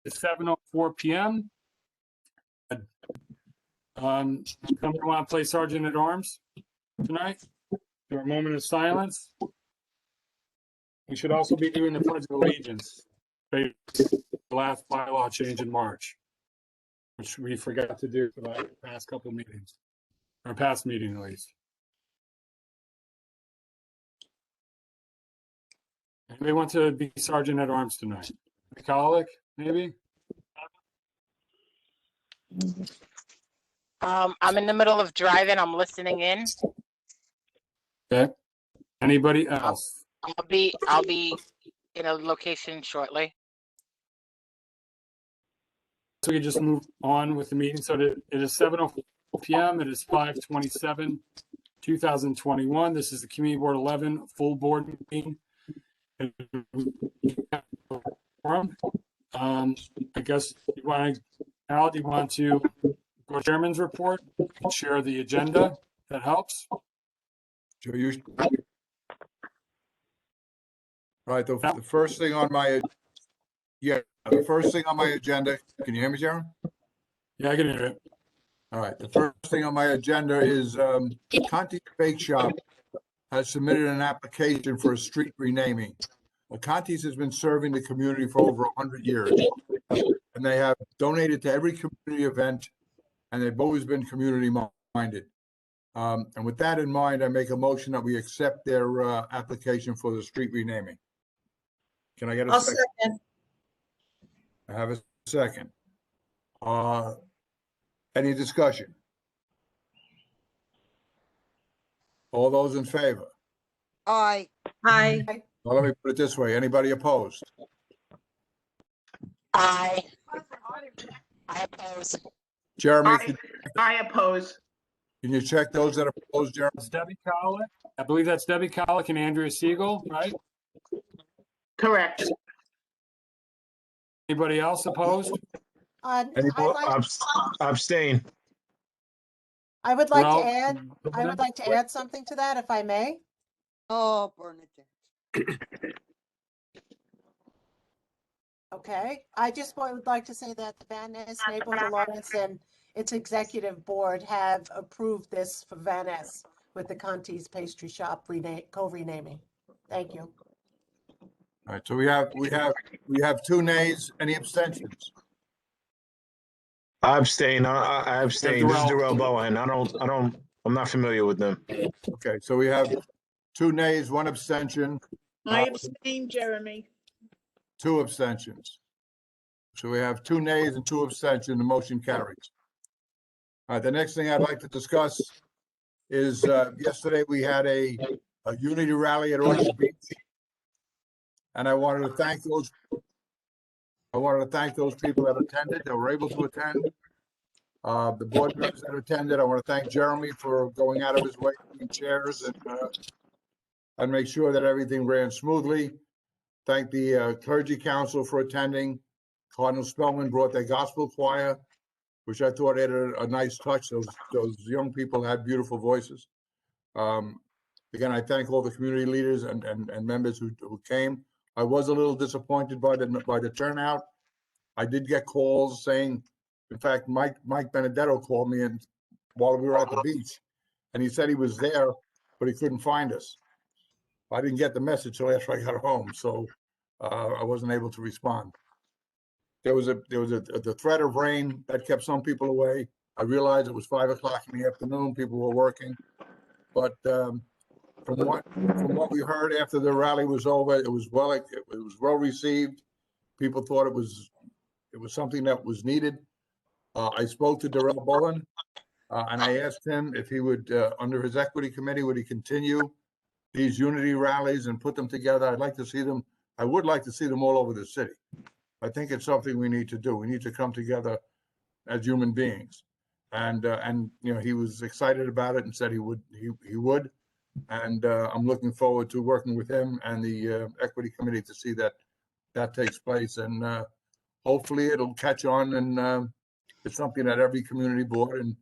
It's 7:04 p.m. Somebody want to play Sergeant at Arms tonight? For a moment of silence. We should also be doing the Pledge of Allegiance. The last bylaw change in March, which we forgot to do for the past couple meetings, or past meeting at least. Anybody want to be Sergeant at Arms tonight? McCulloch, maybe? I'm in the middle of driving. I'm listening in. Okay. Anybody else? I'll be in a location shortly. So we can just move on with the meeting. So it is 7:04 p.m. It is 5/27, 2021. This is the Community Board 11 full board meeting. I guess Al, do you want to go to Chairman's report and share the agenda? That helps. Sure, right. The first thing on my agenda. Can you hear me, Sharon? Yeah, I can hear it. All right. The first thing on my agenda is Conti's Bake Shop has submitted an application for a street renaming. Conti's has been serving the community for over 100 years, and they have donated to every community event, and they've always been community minded. And with that in mind, I make a motion that we accept their application for the street renaming. Can I get a second? I have a second. Any discussion? All those in favor? Aye. Aye. Well, let me put it this way. Anybody opposed? I oppose. Jeremy, I oppose. can you check those that are opposed, Jeremy? It's Debbie Cowlick. I believe that's Debbie Cowlick and Andrea Siegel, right? Correct. Anybody else opposed? Abstain. I would like Well, to add, I would like to add something to that, if I may. Oh, Bernadette. Okay, I just would like to say that the Van Ness Neighborhood Alliance and its executive board have approved this for Van Ness with the Conti's Pastry Shop co-renaming. Thank you. All right, so we have 2 nays. Any abstentions? I abstain. I abstain. This is Darrell. Darrell Bowen. I'm not familiar with them. Okay, so we have 2 nays, 1 abstention, I abstain, Jeremy. 2 abstentions. So we have 2 nays and 2 abstentions. The motion carries. All right, the next thing I'd like to discuss is yesterday we had a unity rally at Orchard Beach. And I wanted to thank those people that attended, that were able to attend. The board members that attended, I want to thank Jeremy for going out of his way in chairs and make sure that everything ran smoothly. Thank the clergy council for attending. Cardinal Spellman brought their gospel choir, which I thought added a nice touch. Those young people had beautiful voices. Again, I thank all the community leaders and members who came. I was a little disappointed by the turnout. I did get calls saying, in fact, Mike Benedetto called me and while we were at the beach, and he said he was there, but he couldn't find us. I didn't get the message till after I got home, so I wasn't able to respond. There was the threat of rain that kept some people away. I realized it was 5 o'clock in the afternoon. People were working, but from what we heard after the rally was over, it was well received. People thought it was something that was needed. I spoke to Darrell Bowen, and I asked him if he would, under his equity committee, would he continue these unity rallies and put them together? I'd like to see them. I would like to see them all over the city. I think it's something we need to do. We need to come together as human beings. And you know, he was excited about it and said he would. And I'm looking forward to working with him and the equity committee to see that takes place. And hopefully it'll catch on, and it's something that every community board and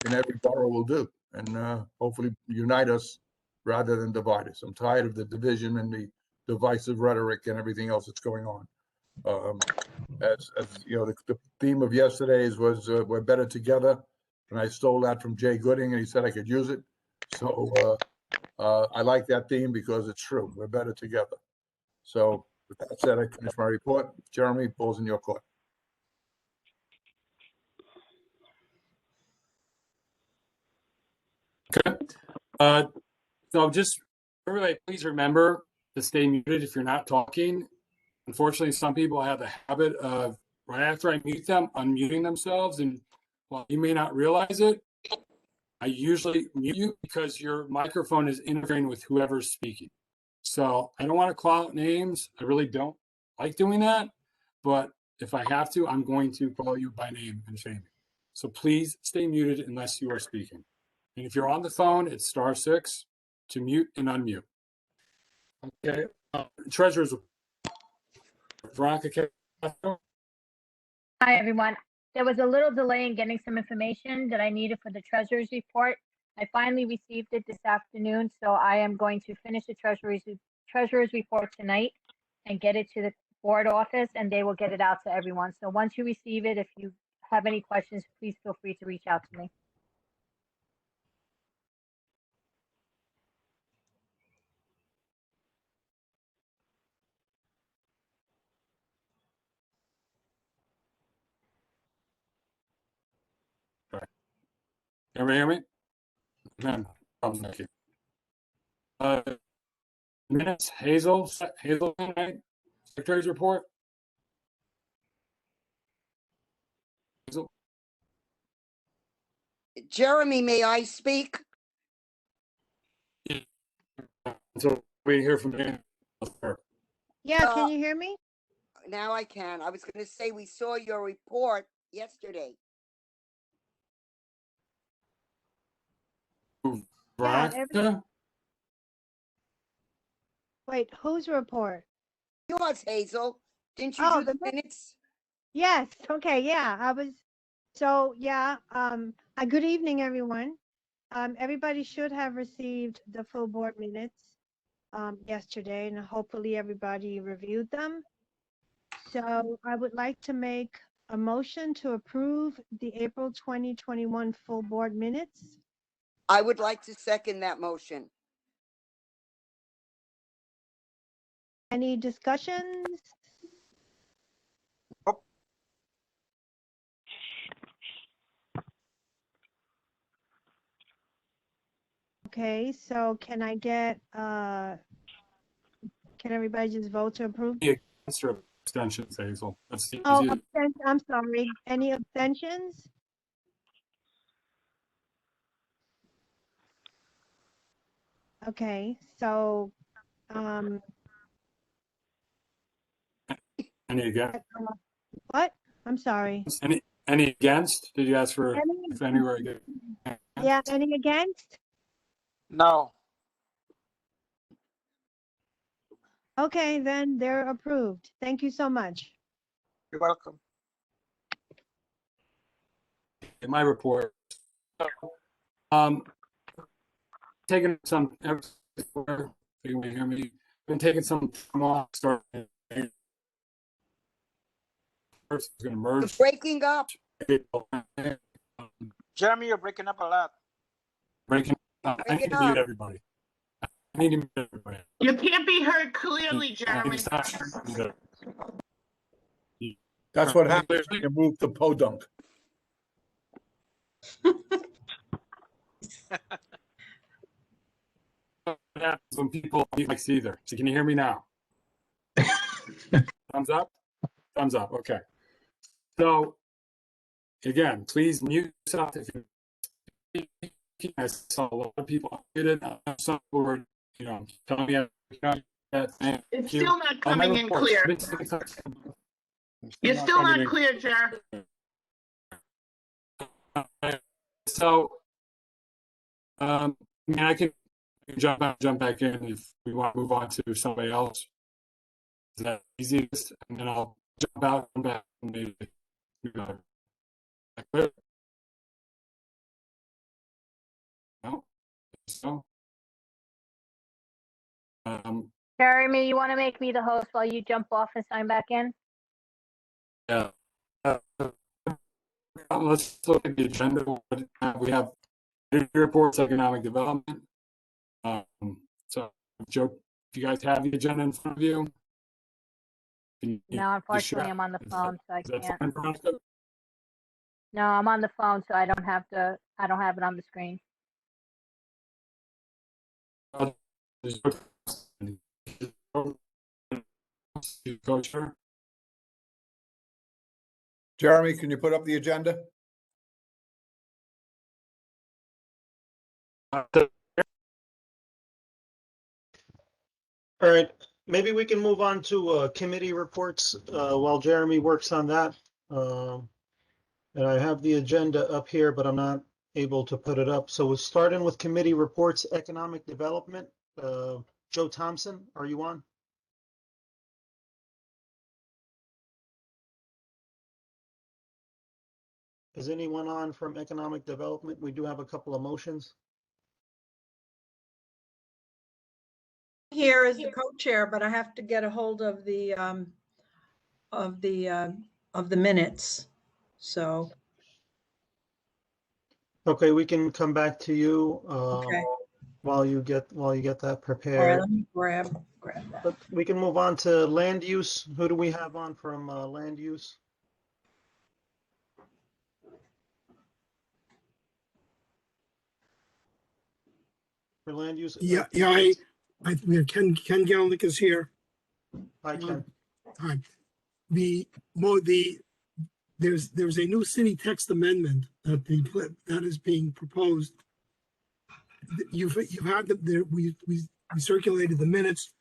in every borough will do, and hopefully unite us rather than divide us. I'm tired of the division and the divisive rhetoric and everything else that's going on. as you know, the theme of yesterday's was, we're better together. And I stole that from Jay Gooding and he said I could use it. So, I like that theme because it's true. We're better together. So with that said, I finish my report. Jeremy, ball's in your court. So just everybody, please remember to stay muted if you're not talking. Unfortunately, some people have the habit of right after I mute them, unmuting themselves, and while you may not realize it, I usually mute you because your microphone is interfering with whoever's speaking. So I don't want to call out names. I really don't like doing that, but if I have to, I'm going to call you by name and shame you. So please stay muted unless you are speaking. And if you're on the phone, it's *6 to mute and unmute. Okay. Treasurer's Veronica. Hi, everyone. There was a little delay in getting some information that I needed for the treasurer's report. I finally received it this afternoon, so I am going to finish the treasurer's report tonight and get it to the board office, and they will get it out to everyone. So once you receive it, if you have any questions, please feel free to reach out to me. Everybody hear me? None. Thank you. Minutes, Hazel tonight, Secretary's report. Hazel, Jeremy, may I speak? so we hear from you. Yeah, Uh, can you hear me? Now I can. I was going to say we saw your report yesterday. Veronica? Wait, whose report? Yours, Hazel. Didn't you Oh, do the the mi- minutes? Yes, okay, yeah, good evening, everyone. Everybody should have received the full board minutes yesterday, and hopefully everybody reviewed them. So I would like to make a motion to approve the April 2021 full board minutes. I would like to second that motion. Any discussions? Okay, so can everybody just vote to approve? Against or abstentions, Hazel? That's the Oh, easiest. I'm sorry. Any abstentions? Okay, so, Any against? what? I'm sorry. Any against? Did you ask for Any- if any were against? Yeah, any against? No. Okay, then they're approved. Thank you so much. You're welcome. In my report, taking some. You may hear me. Been taking some time off. Starting. First, is going to You're merge. breaking up. Jeremy, you're breaking up a lot. Breaking. I Break need it to mute up. everybody. I need to mute everybody. You can't be heard clearly, I need Jeremy. to stop. That's what happens when you move to Podunk. What happens when people mute mics either. So can you hear me now? Thumbs up? Thumbs up. Okay. So again, please mute yourself if you. I saw a lot of people muted. Some were, telling me that. It's still not coming in clear. You're still not clear, Jer. So, I mean, I can jump back in if we want to move on to somebody else. Is that easiest? And then I'll jump out and back and maybe. Clear? No? So. Jeremy, you want to make me the host while you jump off and sign back in? Yeah. Let's look at the agenda. We have reports, economic development. So, Joe, if you guys have the agenda in front of you. can you No, just share unfortunately, I'm on the it? phone, so I Is that can't. fine, Veronica? No, I'm on the phone, so I don't have it on the screen. Co-chair? Jeremy, can you put up the agenda? All right, maybe we can move on to committee reports while Jeremy works on that. And I have the agenda up here, but I'm not able to put it up. So we're starting with committee reports, economic development. Joe Thompson, are you on? Is anyone on from economic development? We do have a couple of motions. Here as the co-chair, but I have to get a hold of the minutes. So, Okay, we can come back to you okay. while you get that All right, prepared. let me grab that. But we can move on to land use. Who do we have on from land use? For land use? We have Ken Gallick is here. Hi, Ken. Hi. There's a new city text amendment that is being proposed. You've had we circulated the minutes.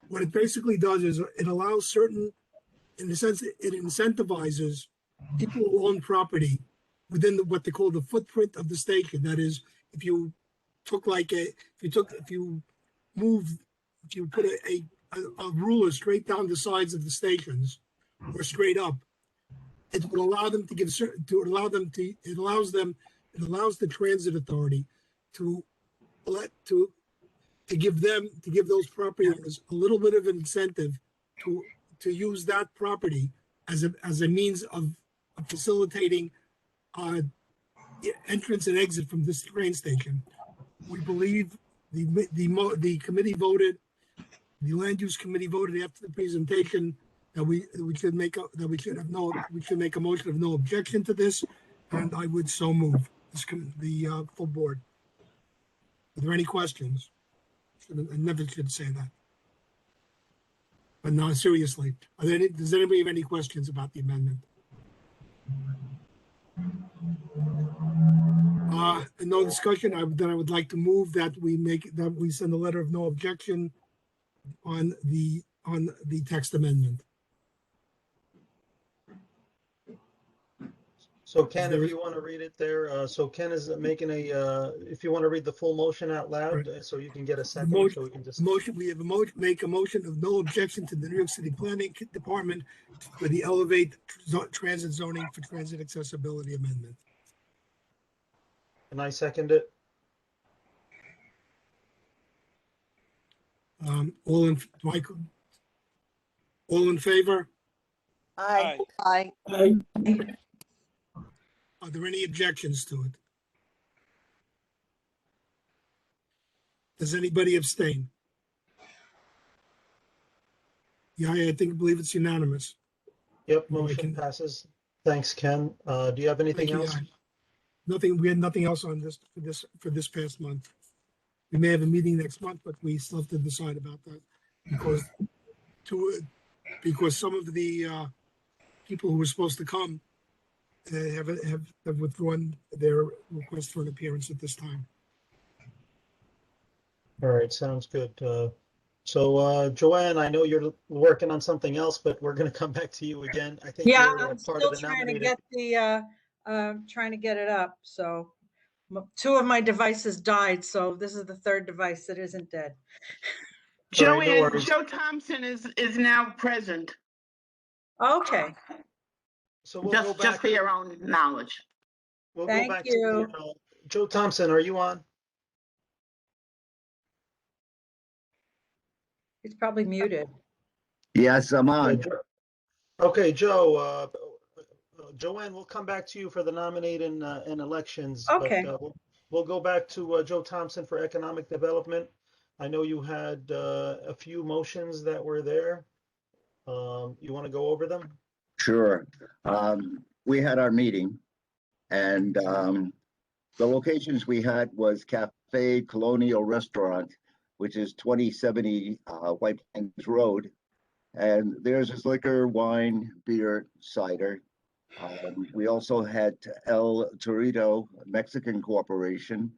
What it basically does is it allows certain, in the sense, it incentivizes people who own property within what they call the footprint of the station. That is, if you put a ruler straight down the sides of the stations or straight up, it would allow them it allows the transit authority to give those property owners a little bit of an incentive to use that property as a means of facilitating entrance and exit from this train station. We believe the committee voted, the land use committee voted after the presentation that we should make a motion of no objection to this, and I would so move the full board. Are there any questions? I never should say that. But no, seriously, does anybody have any questions about the amendment? No discussion. Then I would like to move that we send a letter of no objection on the text amendment. So Ken, if you want to read it there, so Ken is making if you want to read the full motion out loud, Right. so you can get a second, so we can just. Make a motion of no objection to the New York City Planning Department for the Elevate Transit Zoning for Transit Accessibility Amendment. Can I second it? All in favor? Aye. Aye. Are there any objections to it? Does anybody abstain? Yeah, I believe it's unanimous. Yep, No, I motion can- passes. Thanks, Ken. Do you have anything Thank you, else? yeah. Nothing, we had nothing else on for this past month. We may have a meeting next month, but we still have to decide about that because some of the people who were supposed to come have withdrawn their request for an appearance at this time. All right, sounds good. So Joanne, I know you're working on something else, but we're going to come back to you again. I think Yeah, you're I'm part still of the trying to nominated. get trying to get it up. So two of my devices died, so this is the third device that isn't dead. All right, no Joanne, worries. Joe Thompson is now present, Okay, So we'll go just for back. your own knowledge. We'll Thank go back you. to Joe Thompson. Are you on? it's probably muted. Yes, I'm on. Okay, Okay, Joe, Joanne, we'll come back to you for the nominating and elections. but, Okay. We'll go back to Joe Thompson for economic development. I know you had a few motions that were there. You want to go over them? Sure. We had our meeting and the locations we had was Cafe Colonial Restaurant, which is 2070 White Plains Road. And there's this liquor, wine, beer, cider. We also had El Torito Mexican Corporation,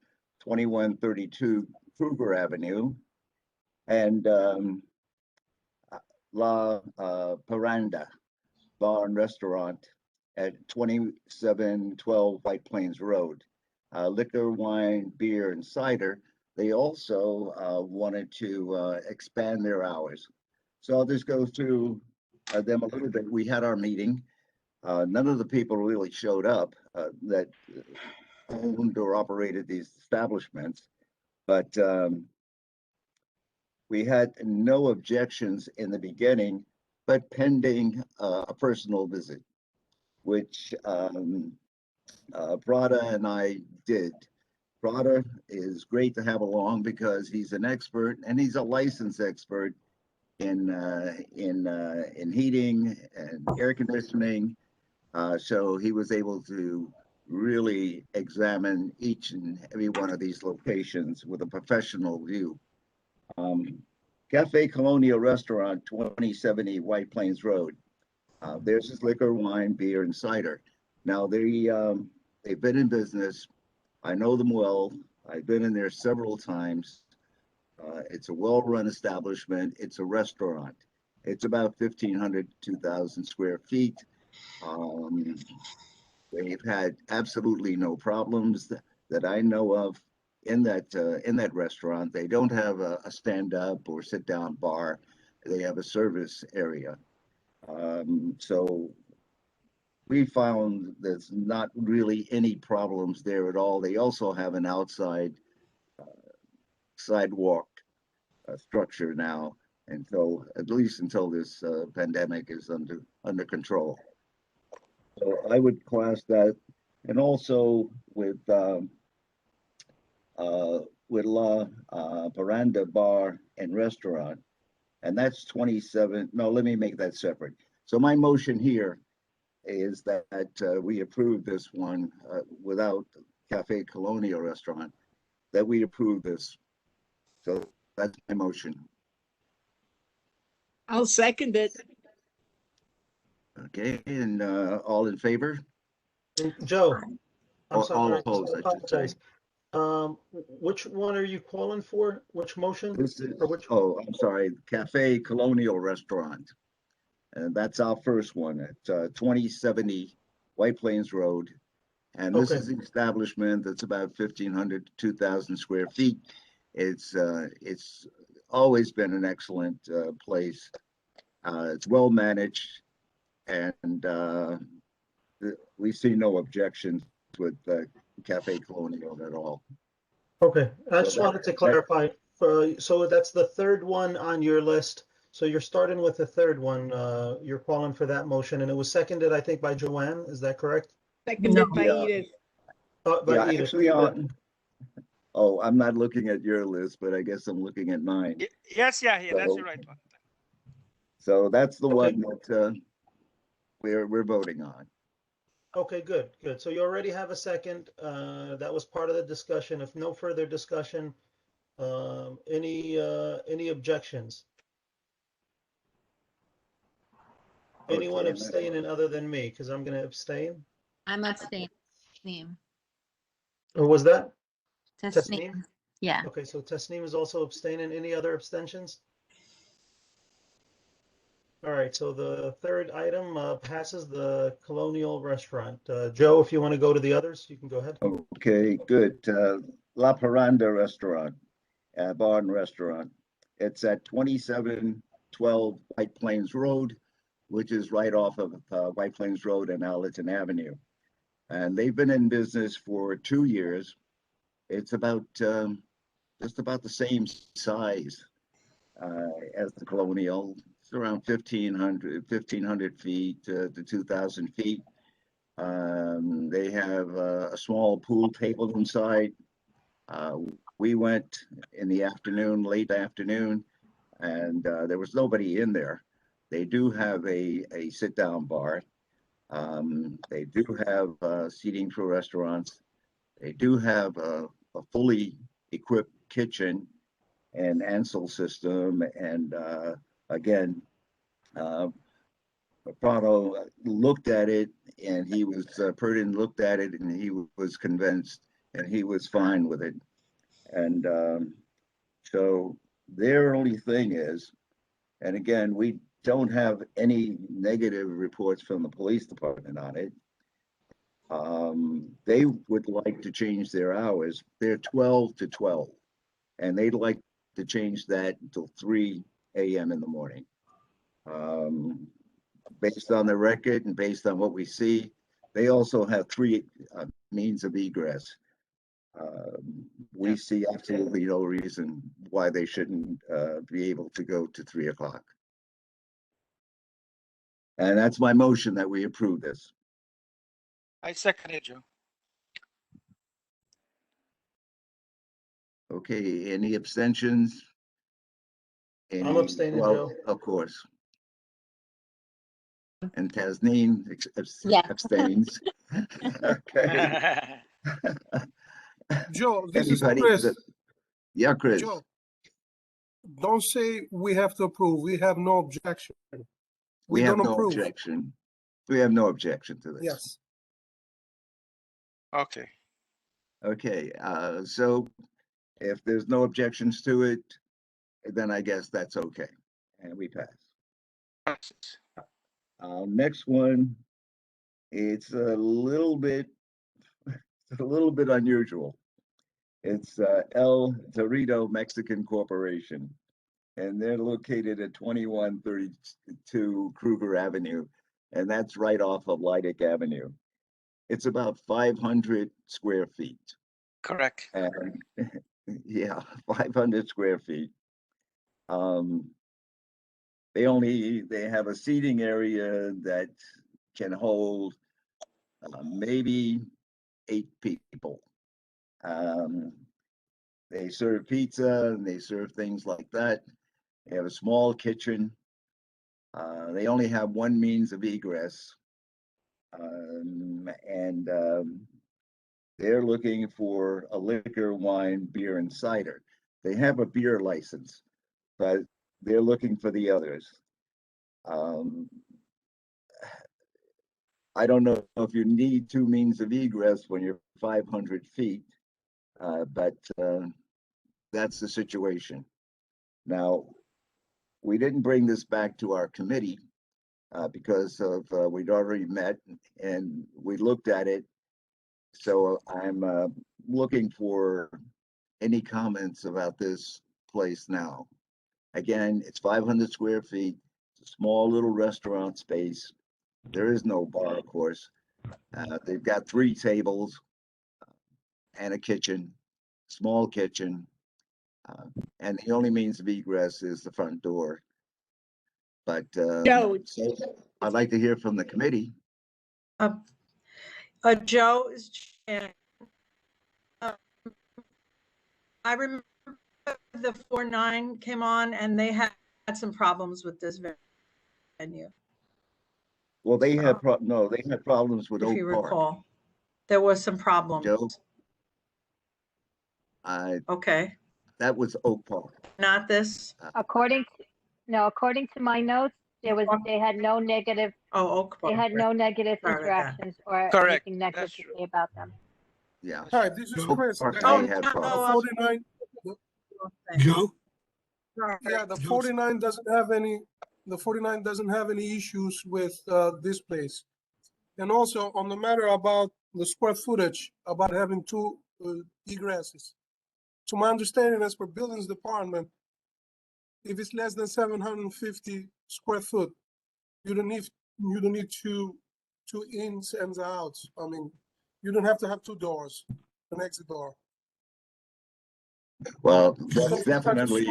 2132 Kruger Avenue, and La Paranda Bar and Restaurant at 2712 White Plains Road. Liquor, wine, beer, and cider. They also wanted to expand their hours. So I'll just go through them a little bit. We had our meeting. None of the people really showed up that owned or operated these establishments, but we had no objections in the beginning, but pending a personal visit, which Prada and I did. Prada is great to have along because he's an expert and he's a licensed expert in heating and air conditioning. So he was able to really examine each and every one of these locations with a professional view. Cafe Colonial Restaurant, 2070 White Plains Road. There's this liquor, wine, beer, and cider. Now they've been in business. I know them well. I've been in there several times. It's a well-run establishment. It's a restaurant. It's about 1,500, 2,000 square feet. They've had absolutely no problems that I know of in that restaurant. They don't have a stand-up or sit-down bar. They have a service area. So we found there's not really any problems there at all. They also have an outside sidewalk structure now, until at least until this pandemic is under control. So I would class that, and also with La Paranda Bar and Restaurant, and that's 27. No, let me make that separate. So my motion here is that we approve this one without Cafe Colonial Restaurant, that we approve this. So that's my motion. I'll second it. Okay, and all in favor? Joe, I'm All sorry. opposed, I should say. Which one are you calling for? Which motion? This is, Or which? oh, I'm sorry, Cafe Colonial Restaurant. And that's our first one at 2070 White Plains Road. And this Okay. is an establishment that's about 1,500 to 2,000 square feet. It's always been an excellent place. It's well managed, and we see no objections with Cafe Colonial at all. Okay, I just So wanted to clarify. So that's the third one on your list. So you're starting with the third one. You're calling for that motion, and it was seconded, I think, by Joanne. Is that correct? Seconded by Yeah. Edith. By Yeah, Edith. actually, oh, I'm not looking at your list, but I guess I'm looking at mine. Yes, yeah, that's So- the right one. So that's the Okay. one that we're voting on. Okay, good. So you already have a second. That was part of the discussion. If no further discussion, any objections? Anyone Okay, abstaining other than me? Because I'm going to abstain. I'm abstaining. Or was that? Tasneem. Yeah. Okay, so Tasneem is also abstaining. Any other abstentions? All right, so the third item passes, the Colonial Restaurant. Joe, if you want to go to the others, you can go ahead. Okay, good. La Paranda Restaurant, Bar and Restaurant. It's at 2712 White Plains Road, which is right off of White Plains Road and Allerton Avenue. And they've been in business for 2 years. It's about just about the same size as the Colonial, It's around 1,500 feet to 2,000 feet. They have a small pool table inside. We went in the afternoon, late afternoon, and there was nobody in there. They do have a sit-down bar. They do have seating for restaurants. They do have a fully equipped kitchen and Ansel system. And again, Prado looked at it, and he was, Purdon looked at it, and he was convinced, and he was fine with it. And so their only thing is, and again, we don't have any negative reports from the police department on it. They would like to change their hours. They're 12 to 12, and they'd like to change that until 3 a.m. in the morning. Based on the record and based on what we see, they also have 3 means of egress. We see absolutely no reason why they shouldn't be able to go to 3 o'clock. And that's my motion, that we approve this. I second it, Joe. Okay, any abstentions? I'm abstaining, Well, Joe. of course. And Tasneem Yeah. abstains. Okay. Joe, this is Anybody Chris. Yeah, Chris. Joe, don't say we have to approve. We have no objection. We have don't no approve. objection. We have no objection to this. Yes. Okay. Okay, so if there's no objections to it, then I guess that's okay, and we pass. Next one, it's a little bit unusual. It's El Torito Mexican Corporation, and they're located at 2132 Kruger Avenue, and that's right off of Leidick Avenue. It's about 500 square feet. Correct. And yeah, 500 square feet. They have a seating area that can hold maybe 8 people. They serve pizza and they serve things like that. They have a small kitchen. They only have 1 means of egress. They're looking for a liquor, wine, beer, and cider. They have a beer license, but they're looking for the others. I don't know if you need 2 means of egress when you're 500 feet, but that's the situation. Now, we didn't bring this back to our committee because of we'd already met and we looked at it. So I'm looking for any comments about this place now. Again, it's 500 square feet, it's a small little restaurant space. There is no bar, of course. They've got 3 tables and a kitchen, small kitchen. And the only means of egress is the front door. But Joe. so I'd like to hear from the committee. Joe is chair. I remember the 4-9 came on and they had some problems with this venue. Well, they had they had problems with If Oak you Park. recall, there was some problems. Joe? Okay, That was Oak Park. not this. According to my notes, they had no negative, Oak they Park. had no negative Sorry about that. interactions or Correct. anything negative to say about them. Yeah. Hi, this is Oak Chris. Park, Oh, they had no, problems. 49, Joe? Sorry. Yeah, the 49 doesn't have any, issues with this place. And also on the matter about the square footage, about having 2 egresses. To my understanding, as per buildings department, if it's less than 750 square foot, you don't need 2 ins and outs. I mean, you don't have to have 2 doors, an exit door. Well, that's definitely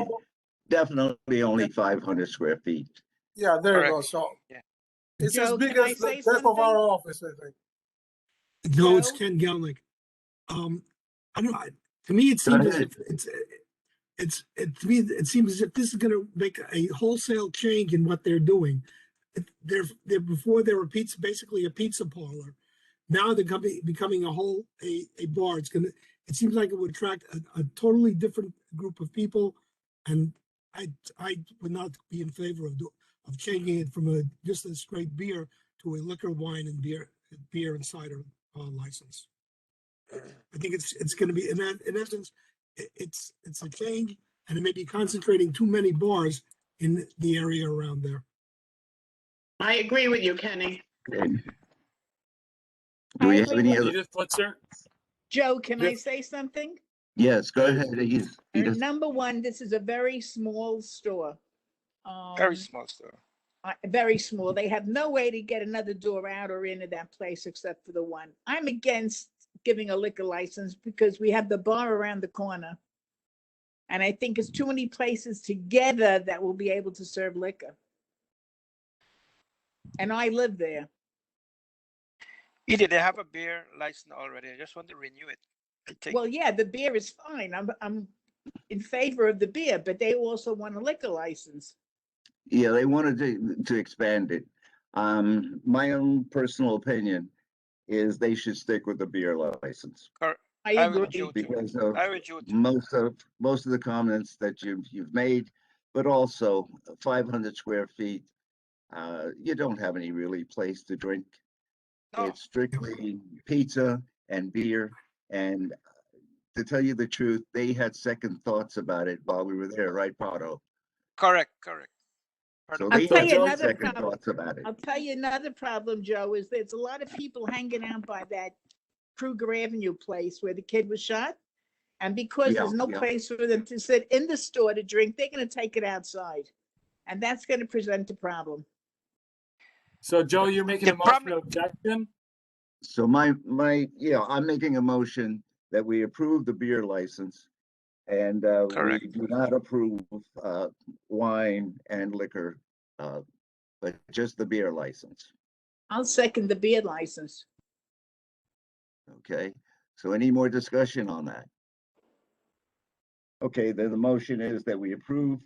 only 500 square feet. Yeah, there you go. Correct. So Yeah. it's as Joe, big can I as the say deck of our something? office, I think. No, it's Joe? Ken Gelnick. I don't know. To me, it Go seems as ahead. if to me, it seems as if this is gonna make a wholesale change in what they're doing. They're before they were pizza, basically a pizza parlor. Now they're becoming a bar. It seems like it would attract a totally different group of people. And I would not be in favor of changing it from just a straight beer to a liquor, wine and beer and cider license. I think it's going to be in essence, it's a change, and it may be concentrating too many bars in the area around there. I agree with you, Kenny. Okay. Do we have any other? Edith Blitzer? Joe, can I Yes. say something? Yes, go ahead, Edith. Edith. Number one, this is a very small store. Very small store. Very small. They have no way to get another door out or into that place except for the one. I'm against giving a liquor license because we have the bar around the corner. And I think it's too many places together that will be able to serve liquor. And I live there. Edith, they have a beer license already. I just want to renew it. I think. Well, yeah, the beer is fine. I'm in favor of the beer, but they also want a liquor license. Yeah, they wanted to expand it. My own personal opinion is they should stick with the beer license. I agree. Because of I would you too. most of the comments that you've made, but also 500 square feet. You don't have any really place to drink. No. It's strictly pizza and beer. And to tell you the truth, they had second thoughts about it while we were there, right, Pato? Correct. So I'll they tell had you another second problem. thoughts about it. I'll tell you another problem, Joe, is there's a lot of people hanging out by that Kruger Avenue place where the kid was shot. And because Yeah, there's no yeah. place for them to sit in the store to drink, they're going to take it outside. And that's going to present a problem. So Joe, you're making a motion of objection? So I'm making a motion that we approve the beer license and we do not approve wine and liquor, but just the beer license. I'll second the beer license. Okay, so any more discussion on that? Okay, then the motion is that we approve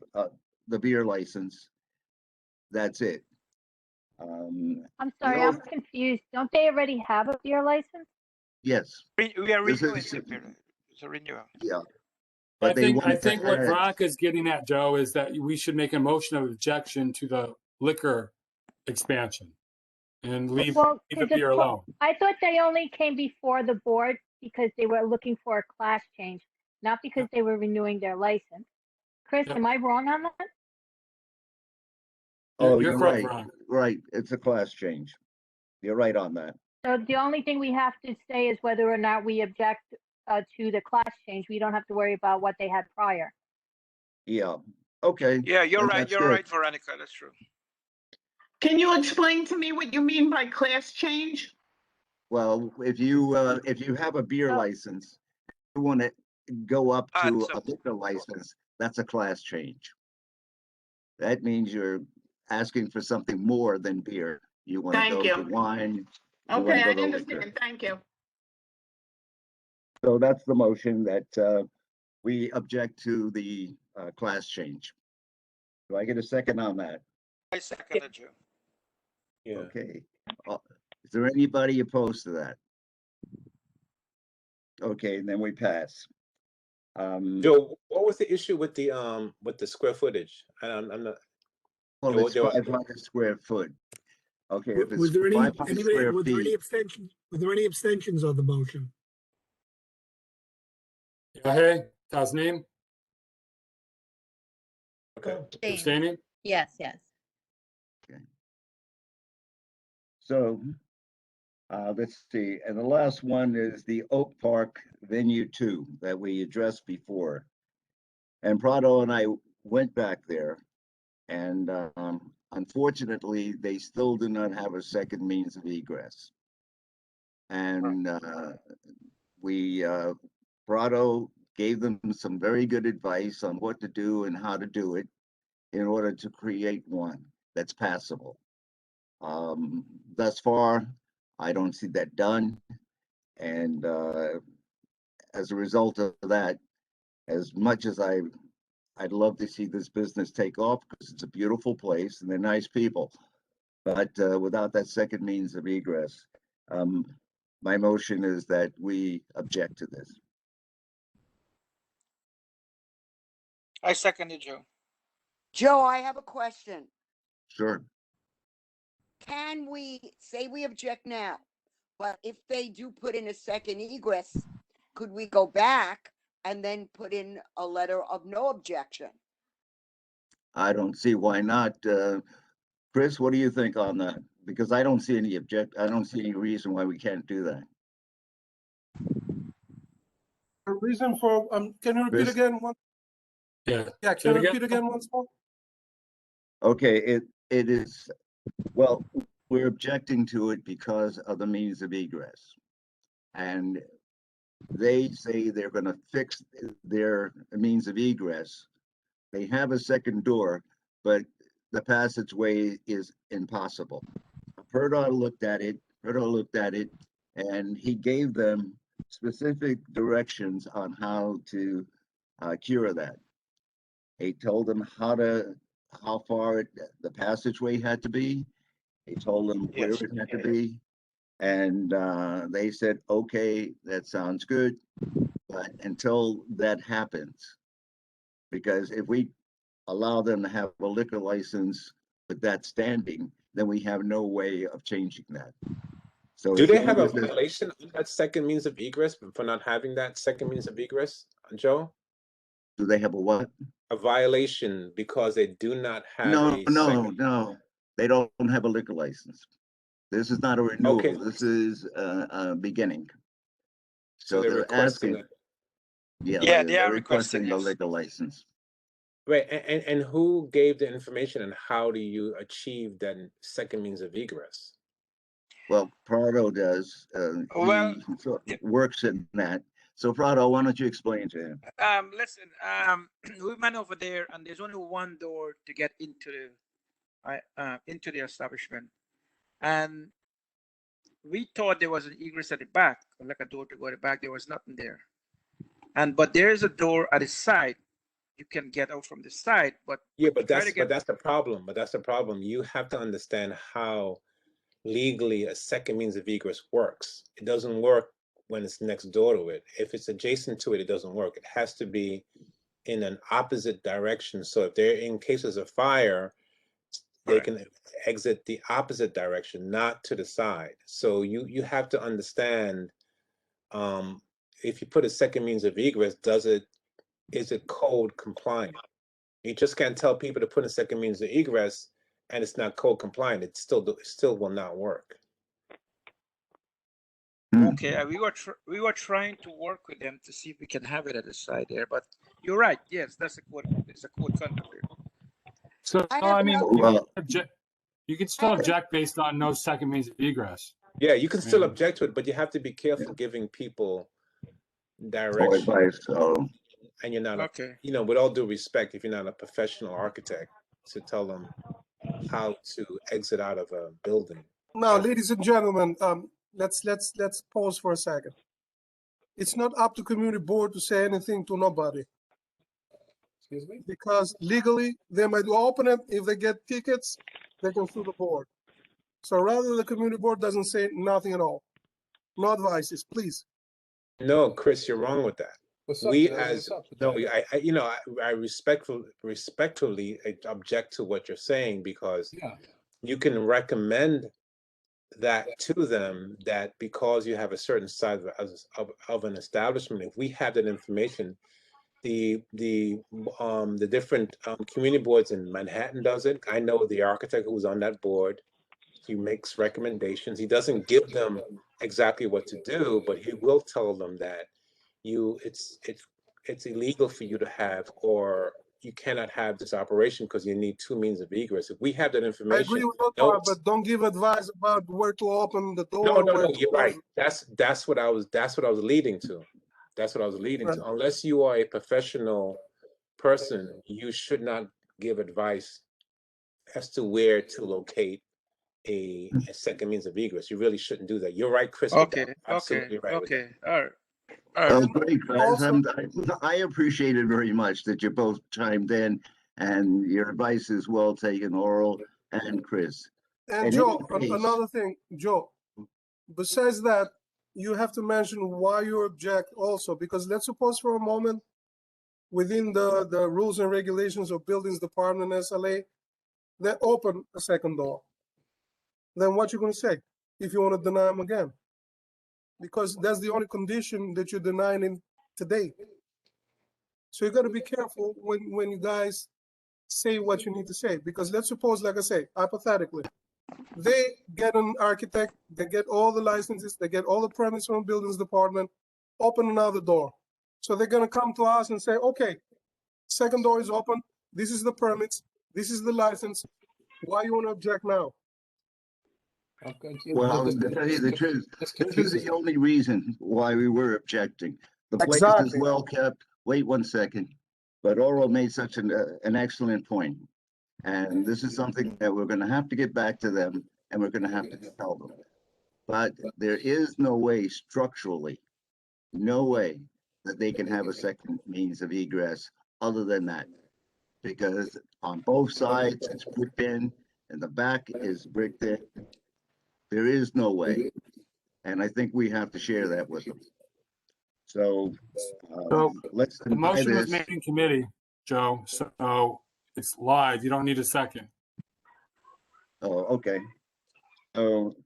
the beer license. That's it. I'm sorry, I'm confused. Don't they already have a beer license? Yes. We are This renewing is- the beer. It's a renewal. Yeah. I But they think wanted to what add- Veronica's getting at, Joe, is that we should make a motion of objection to the liquor expansion and leave Well, the 'cause beer alone. I thought they only came before the board because they were looking for a class change, not because they were renewing their license. Chris, Yeah. am I wrong on that? Oh, You're you're correct, right. Veronica. Right, it's a class change. You're right on that. So the only thing we have to say is whether or not we object to the class change. We don't have to worry about what they had prior. Yeah, okay. Yeah, you're then right. that's You're good. right, Veronica. That's true. Can you explain to me what you mean by class change? Well, if you have a beer license, you want to go up to a liquor license, that's a class change. That means you're asking for something more than beer. You want to Thank go to you. wine. you wanna Okay, go I to liquor. understand. Thank you. So that's the motion that we object to the class change. Do I get a second on that? I seconded you. Okay. Is there anybody opposed to that? Okay, then we pass. Joe, what was the issue with the square footage? I'm not. Well, Joe, it's Joe, 500 square foot. Okay, if Was it's there 500 square were there any feet, abstentions? Were there any abstentions on the motion? Hey, Tasneem, Abstain. abstaining? Yes. so let's see. And the last one is the Oak Park Venue 2 that we addressed before. And Prado and I went back there, and unfortunately, they still do not have a second means of egress. And Prado gave them some very good advice on what to do and how to do it in order to create one that's passable. Thus far, I don't see that done. And as a result of that, as much as I'd love to see this business take off because it's a beautiful place and they're nice people, but without that second means of egress, my motion is that we object to this. I second it, Joe. Joe, I have a question. Sure. Can we say we object now, but if they do put in a second egress, could we go back and then put in a letter of no objection? I don't see why not. Chris, what do you think on that? Because I don't see any I don't see any reason why we can't do that. A reason for, can you repeat Chris? again? Yeah. Yeah, Say can it you again? repeat again once more? Okay, it is, well, we're objecting to it because of the means of egress. And they say they're gonna fix their means of egress. They have a second door, but the passageway is impossible. Perdot looked at it, and he gave them specific directions on how to cure that. He told them how far the passageway had to be. He told them where Yes. it had to be. And they said, okay, that sounds good. But until that happens, because if we allow them to have a liquor license with that standing, then we have no way of changing that. So Do as they long have a as there's- violation of that second means of egress for not having that second means of egress, Joe? Do they have a what? A violation because they do not have No, a no, second. no. They don't have a liquor license. This is not a renewal. Okay. This is a beginning. So they're they're requesting asking. it. Yeah, they they're are requesting, the yes. liquor license. Right, and who gave the information and how do you achieve that second means of egress? Well, Prado does. Well, He sort of works in that. So Prado, why don't you explain to him? Listen, we went over there, and there's only one door to get into the establishment, and we thought there was an egress at the back, like a door to go to the back. There was nothing there, but there is a door at the side. You can get out from the side, but Yeah, to try to get that's the problem. But that's the problem. You have to understand how legally a second means of egress works. It doesn't work when it's next door to it. If it's adjacent to it, it doesn't work. It has to be in an opposite direction. So if they're in cases of fire, they can exit the opposite direction, not to the side. So you have to understand, if you put a second means of egress, is it code compliant? You just can't tell people to put a second means of egress and it's not code compliant. It still will not work. Okay, we were trying to work with them to see if we can have it at the side there, but you're right. Yes, that's a code. It's a code conduct there. So, I mean, you can still object based on no second means of egress. Yeah, you can still object to it, but you have to be careful giving people direction. Advice, And you're not, Okay. With all due respect, if you're not a professional architect, to tell them how to exit out of a building. Now, ladies and gentlemen, let's pause for a second. It's not up to community board to say anything to nobody. Excuse me? Because legally, they might open it. If they get tickets, they can sue the board. So rather, the community board doesn't say nothing at all. No advices, please. No, Chris, you're wrong with that. I respectfully object to what you're saying, because you can recommend that to them, that because you have a certain size of an establishment, if we have that information, the different community boards in Manhattan does it. I know the architect who's on that board. He makes recommendations. He doesn't give them exactly what to do, but he will tell them that it's illegal for you to have, or you cannot have this operation because you need two means of egress. If we have that I information, agree with that part, but don't give advice about where to open the door. no, where to you're close right. it. That's what I was leading to. That's what I was leading to. Unless you are a professional person, you should not give advice as to where to locate a second means of egress. You really shouldn't do that. You're right, Chris. Okay, Absolutely right with that. okay, all right. All right. Oh, great, guys. Also- I appreciate it very much that you both chimed in, and your advice is well taken, Oral and Chris. And In Joe, any case- another thing, Joe, besides that, you have to mention why you object also, because let's suppose for a moment, within the rules and regulations of buildings department SLA, they open a second door. Then what you gonna say if you want to deny them again? Because that's the only condition that you're denying in today. So you got to be careful when you guys say what you need to say, because let's suppose, like I say, hypothetically, they get an architect, they get all the licenses, they get all the permits from buildings department, open another door. So they're gonna come to us and say, okay, second door is open, this is the permits, this is the license, why you wanna object now? Well, to tell you the truth, this is the only reason why we were objecting. The place is Exactly. well kept. Wait one second. But Oral made such an excellent point. And this is something that we're gonna have to get back to them, and we're gonna have to tell them. But there is no way structurally, no way that they can have a second means of egress other than that. Because on both sides, it's bricked in, and the back is bricked in. There is no way. And I think we have to share that with them. So, So, let's The deny motion was this. made in committee, Joe, so it's live. You don't need a second. Oh, okay. So,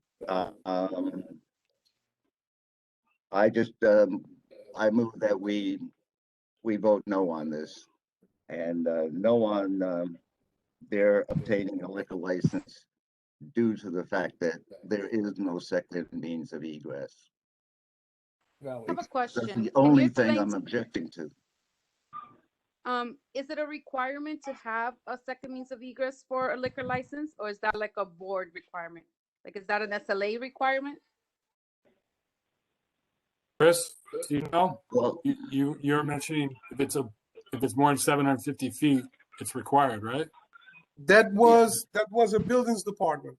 I just, I move that we vote no on this. And, no on, their obtaining a liquor license due to the fact that there is no second means of egress. I have a That's question. the Can you only thing explain I'm to- objecting to. Is it a requirement to have a second means of egress for a liquor license, or is that like a board requirement? Like, is that an SLA requirement? Chris, do you know? Well, You're mentioning if it's more than 750 feet, it's required, right? That was a buildings department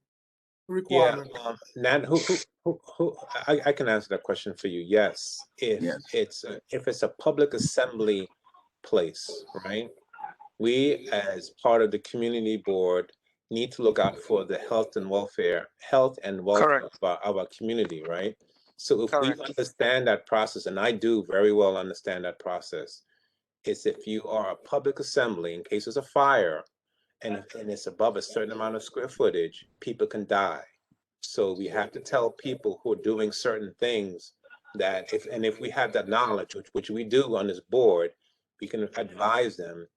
Yeah, requirement. Nan, who, I can answer that question for you. Yes, if it's a public assembly place, right? We, as part of the community board, need to look out for the health and welfare of our community, right? So if we understand that process, and I do very well understand that process, is if you are a public assembly, in case there's a fire, and it's above a certain amount of square footage, people can die. So we have to tell people who are doing certain things that if we have that knowledge, which we do on this board, we can advise them,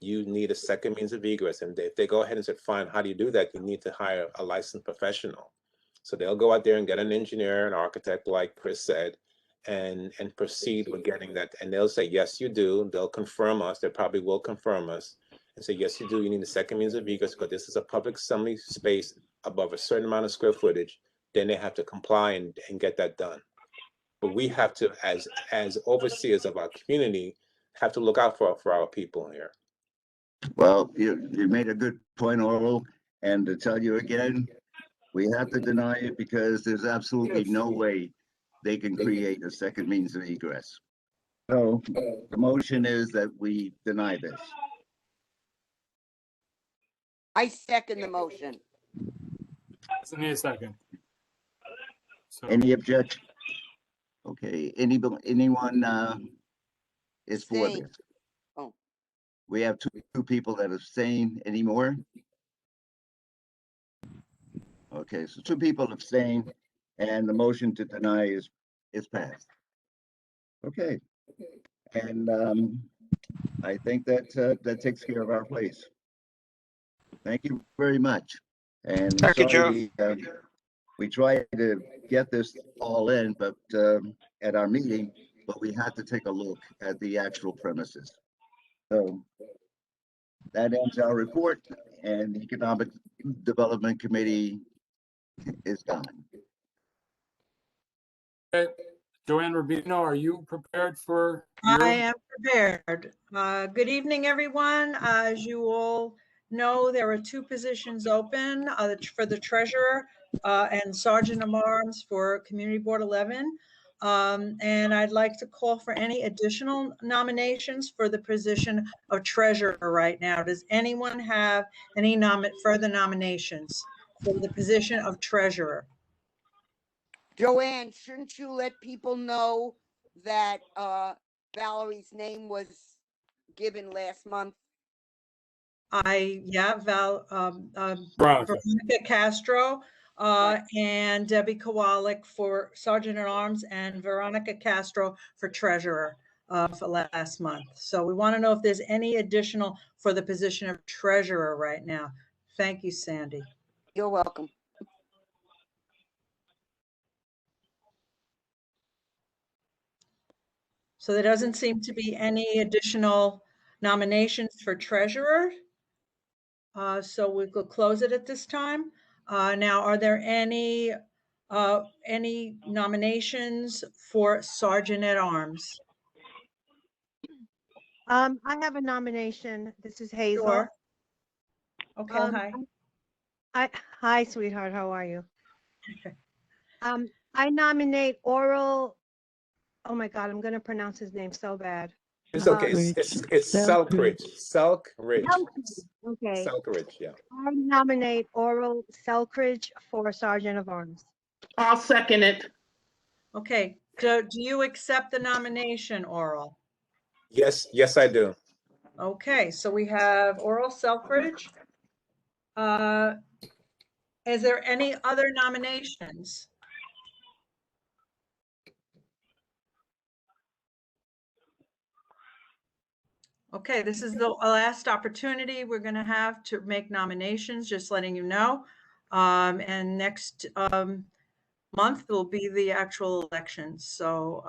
you need a second means of egress. And if they go ahead and say, fine, how do you do that? You need to hire a licensed professional. So they'll go out there and get an engineer, an architect, like Chris said, and proceed with getting that. And they'll say, yes, you do. They'll confirm us. They probably will confirm us and say, yes, you do. You need a second means of egress because this is a public assembly space above a certain amount of square footage. Then they have to comply and get that done. But we have to, as overseers of our community, have to look out for our people here. Well, you made a good point, Oral, and to tell you again, we have to deny it because there's absolutely no way they can create a second means of egress. So the motion is that we deny this. I second the motion. Doesn't need a second. So, Any objection? Okay, anyone is for Abstain. this? Oh. We have two people that abstain. Any more? Okay, so two people abstain, and the motion to deny is passed. Okay, and I think that takes care of our place. Thank you very much. And Thank you, sorry, we tried to get this all in, but at our meeting, but we had to take a look at the actual premises. So that ends our report, and the Economic Development Committee is done. okay. Joanne Rubino, are you prepared for your? I am prepared. Good evening, everyone. As you all No, there are two positions open for the treasurer and sergeant of arms for Community Board 11. And I'd like to call for any additional nominations for the position of treasurer right now. Does anyone have any further nominations for the position of treasurer? Joanne, shouldn't you let people know that Valerie's name was given last month? Veronica Castro and Debbie Kowalik for Sergeant at Arms and Veronica Castro for Treasurer for last month. So we want to know if there's any additional for the position of Treasurer right now. Thank you, Sandy. You're welcome. So there doesn't seem to be any additional nominations for Treasurer. So we could close it at this time. Now, are there any nominations for Sergeant at Arms? I have a nomination. This is Hazel. Sure. Okay, hi. Hi, sweetheart. How are you? Okay. I nominate Oral. Oh my God, I'm going to pronounce his name so bad. It's okay. It's Selkridge. Selkridge. Okay. Selkridge, yeah. I nominate Oral Selkridge for Sergeant of Arms. I'll second it. Okay. Do you accept the nomination, Oral? Yes, I do. Okay, so we have Oral Selkridge. Is there any other nominations? Okay, this is the last opportunity we're going to have to make nominations, just letting you know. And next month will be the actual elections. So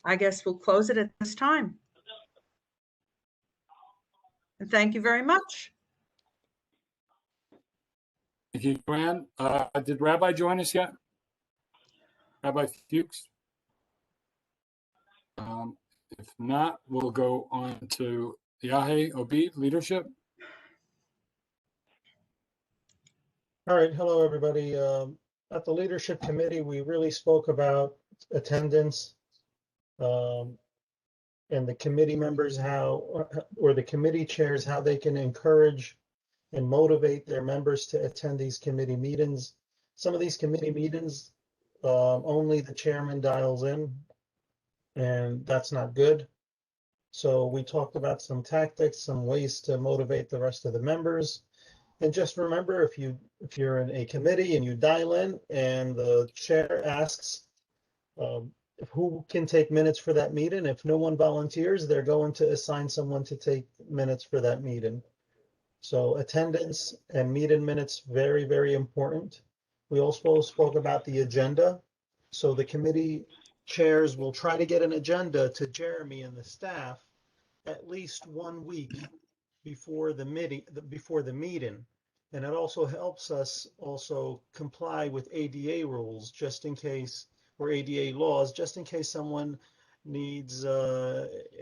I guess we'll close it at this time. And thank you very much. Thank you, Joanne. Did Rabbi join us yet? Rabbi Fuchs? If not, we'll go on to Yahe Obid, leadership. All right, hello, everybody. At the leadership committee, we really spoke about attendance and the committee members, or the committee chairs, how they can encourage and motivate their members to attend these committee meetings. Some of these committee meetings, only the chairman dials in, and that's not good. So we talked about some tactics, some ways to motivate the rest of the members. And just remember, if you're in a committee and you dial in and the chair asks who can take minutes for that meeting, if no one volunteers, they're going to assign someone to take minutes for that meeting. So attendance and meeting minutes, very, very important. We also spoke about the agenda. So the committee chairs will try to get an agenda to Jeremy and the staff at least 1 week before the meeting. And it also helps us also comply with ADA rules, just in case, or ADA laws, just in case someone needs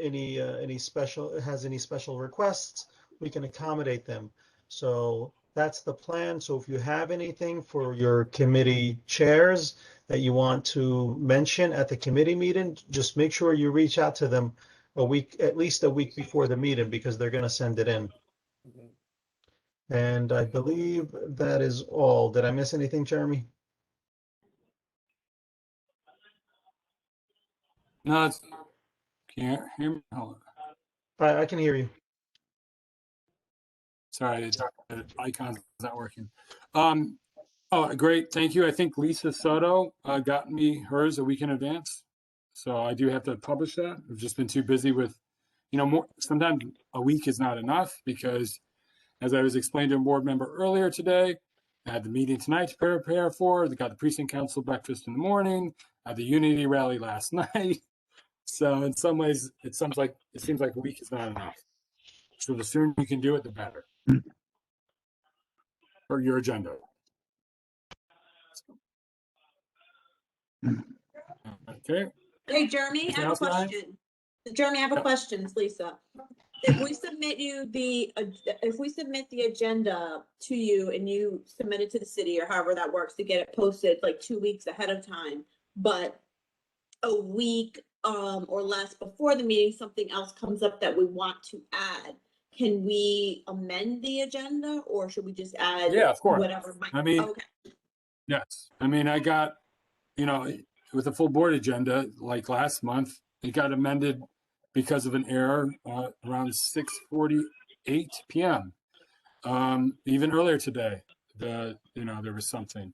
any special requests, we can accommodate them. So that's the plan. So if you have anything for your committee chairs that you want to mention at the committee meeting, just make sure you reach out to them at least a week before the meeting, because they're going to send it in. And I believe that is all. Did I miss anything, Jeremy? No, can you hear me? Hold on. I can hear you. Sorry, the icon's not working. Oh, great. Thank you. I think Lisa Soto got me hers a week in advance. So I do have to publish that. I've just been too busy with, sometimes a week is not enough, because as I was explaining to a board member earlier today, I had the meeting tonight to prepare for. They got the precinct council breakfast in the morning. I had the unity rally last night. So in some ways, it seems like a week is not enough. So the sooner you can do it, the better. For your agenda. Okay. Hey, Jeremy, I have a Anything else, Ryan? question. Jeremy, I have a Yeah. question, it's Lisa. if we submit if we submit the agenda to you and you submit it to the city or however that works to get it posted like 2 weeks ahead of time, but a week or less before the meeting, something else comes up that we want to add, can we amend the agenda or should we just add Yeah, of course. whatever? I mean, Okay. yes. I mean, I got, with the full board agenda, like last month, it got amended because of an error around 6:48 p.m. Even earlier today, there was something.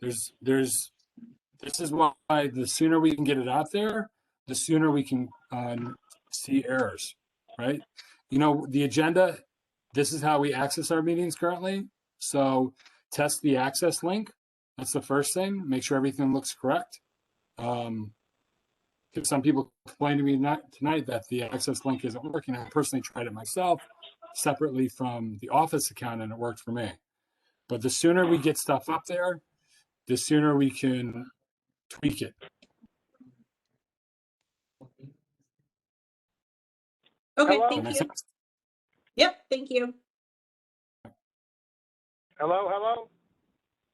This is why the sooner we can get it out there, the sooner we can see errors, right? The agenda, this is how we access our meetings currently. So test the access link. That's the first thing. Make sure everything looks correct. Because some people complained to me tonight that the access link isn't working. I personally tried it myself separately from the office account and it worked for me. But the sooner we get stuff up there, the sooner we can tweak it. Okay, Hello? thank you. Yep, thank you. Hello?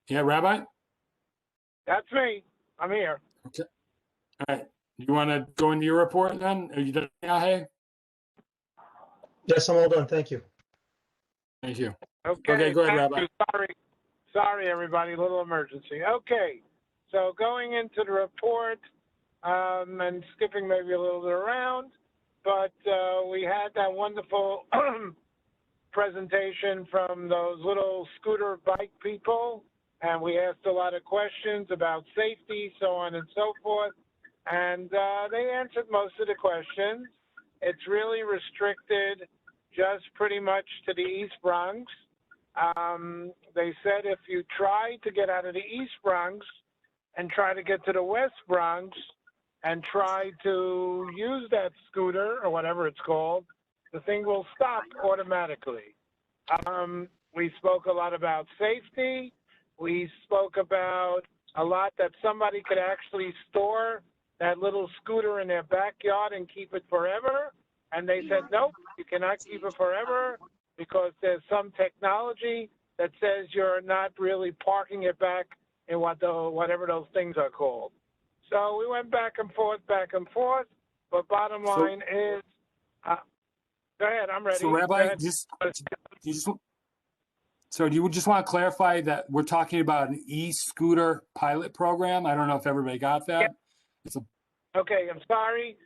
Yeah, Rabbi? That's me. I'm here. Okay. All right. You want to go into your report then? Are you done, Yahe? Yes, I'm all done. Thank you. Thank you. Okay, go ahead, thank Rabbi. you. Sorry, everybody. Little emergency. Okay, so going into the report and skipping maybe a little bit around, but we had that wonderful presentation from those little scooter bike people, and we asked a lot of questions about safety, so on and so forth, and they answered most of the questions. It's really restricted just pretty much to the East Bronx. They said if you try to get out of the East Bronx and try to get to the West Bronx and try to use that scooter or whatever it's called, the thing will stop automatically. We spoke a lot about safety. We spoke about a lot that somebody could actually store that little scooter in their backyard and keep it forever. And they said, nope, you cannot keep it forever because there's some technology that says you're not really parking it back in whatever those things are called. So we went back and forth, but bottom line is, go ahead, I'm ready. So, Rabbi, do you just want to clarify that we're talking about an e-scooter pilot program? I don't know if everybody got that. Yeah. Okay, I'm sorry.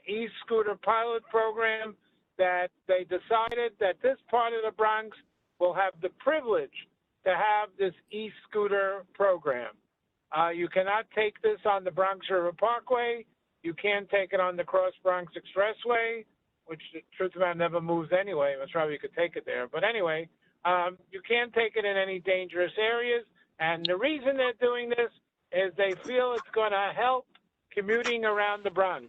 E-scooter pilot program that they decided that this part of the Bronx will have the privilege to have this e-scooter program. You cannot take this on the Bronx River Parkway. You can't take it on the Cross Bronx Expressway, which the truth of the matter never moves anyway. That's probably you could take it there. But anyway, you can't take it in any dangerous areas. And the reason they're doing this is they feel it's going to help commuting around the Bronx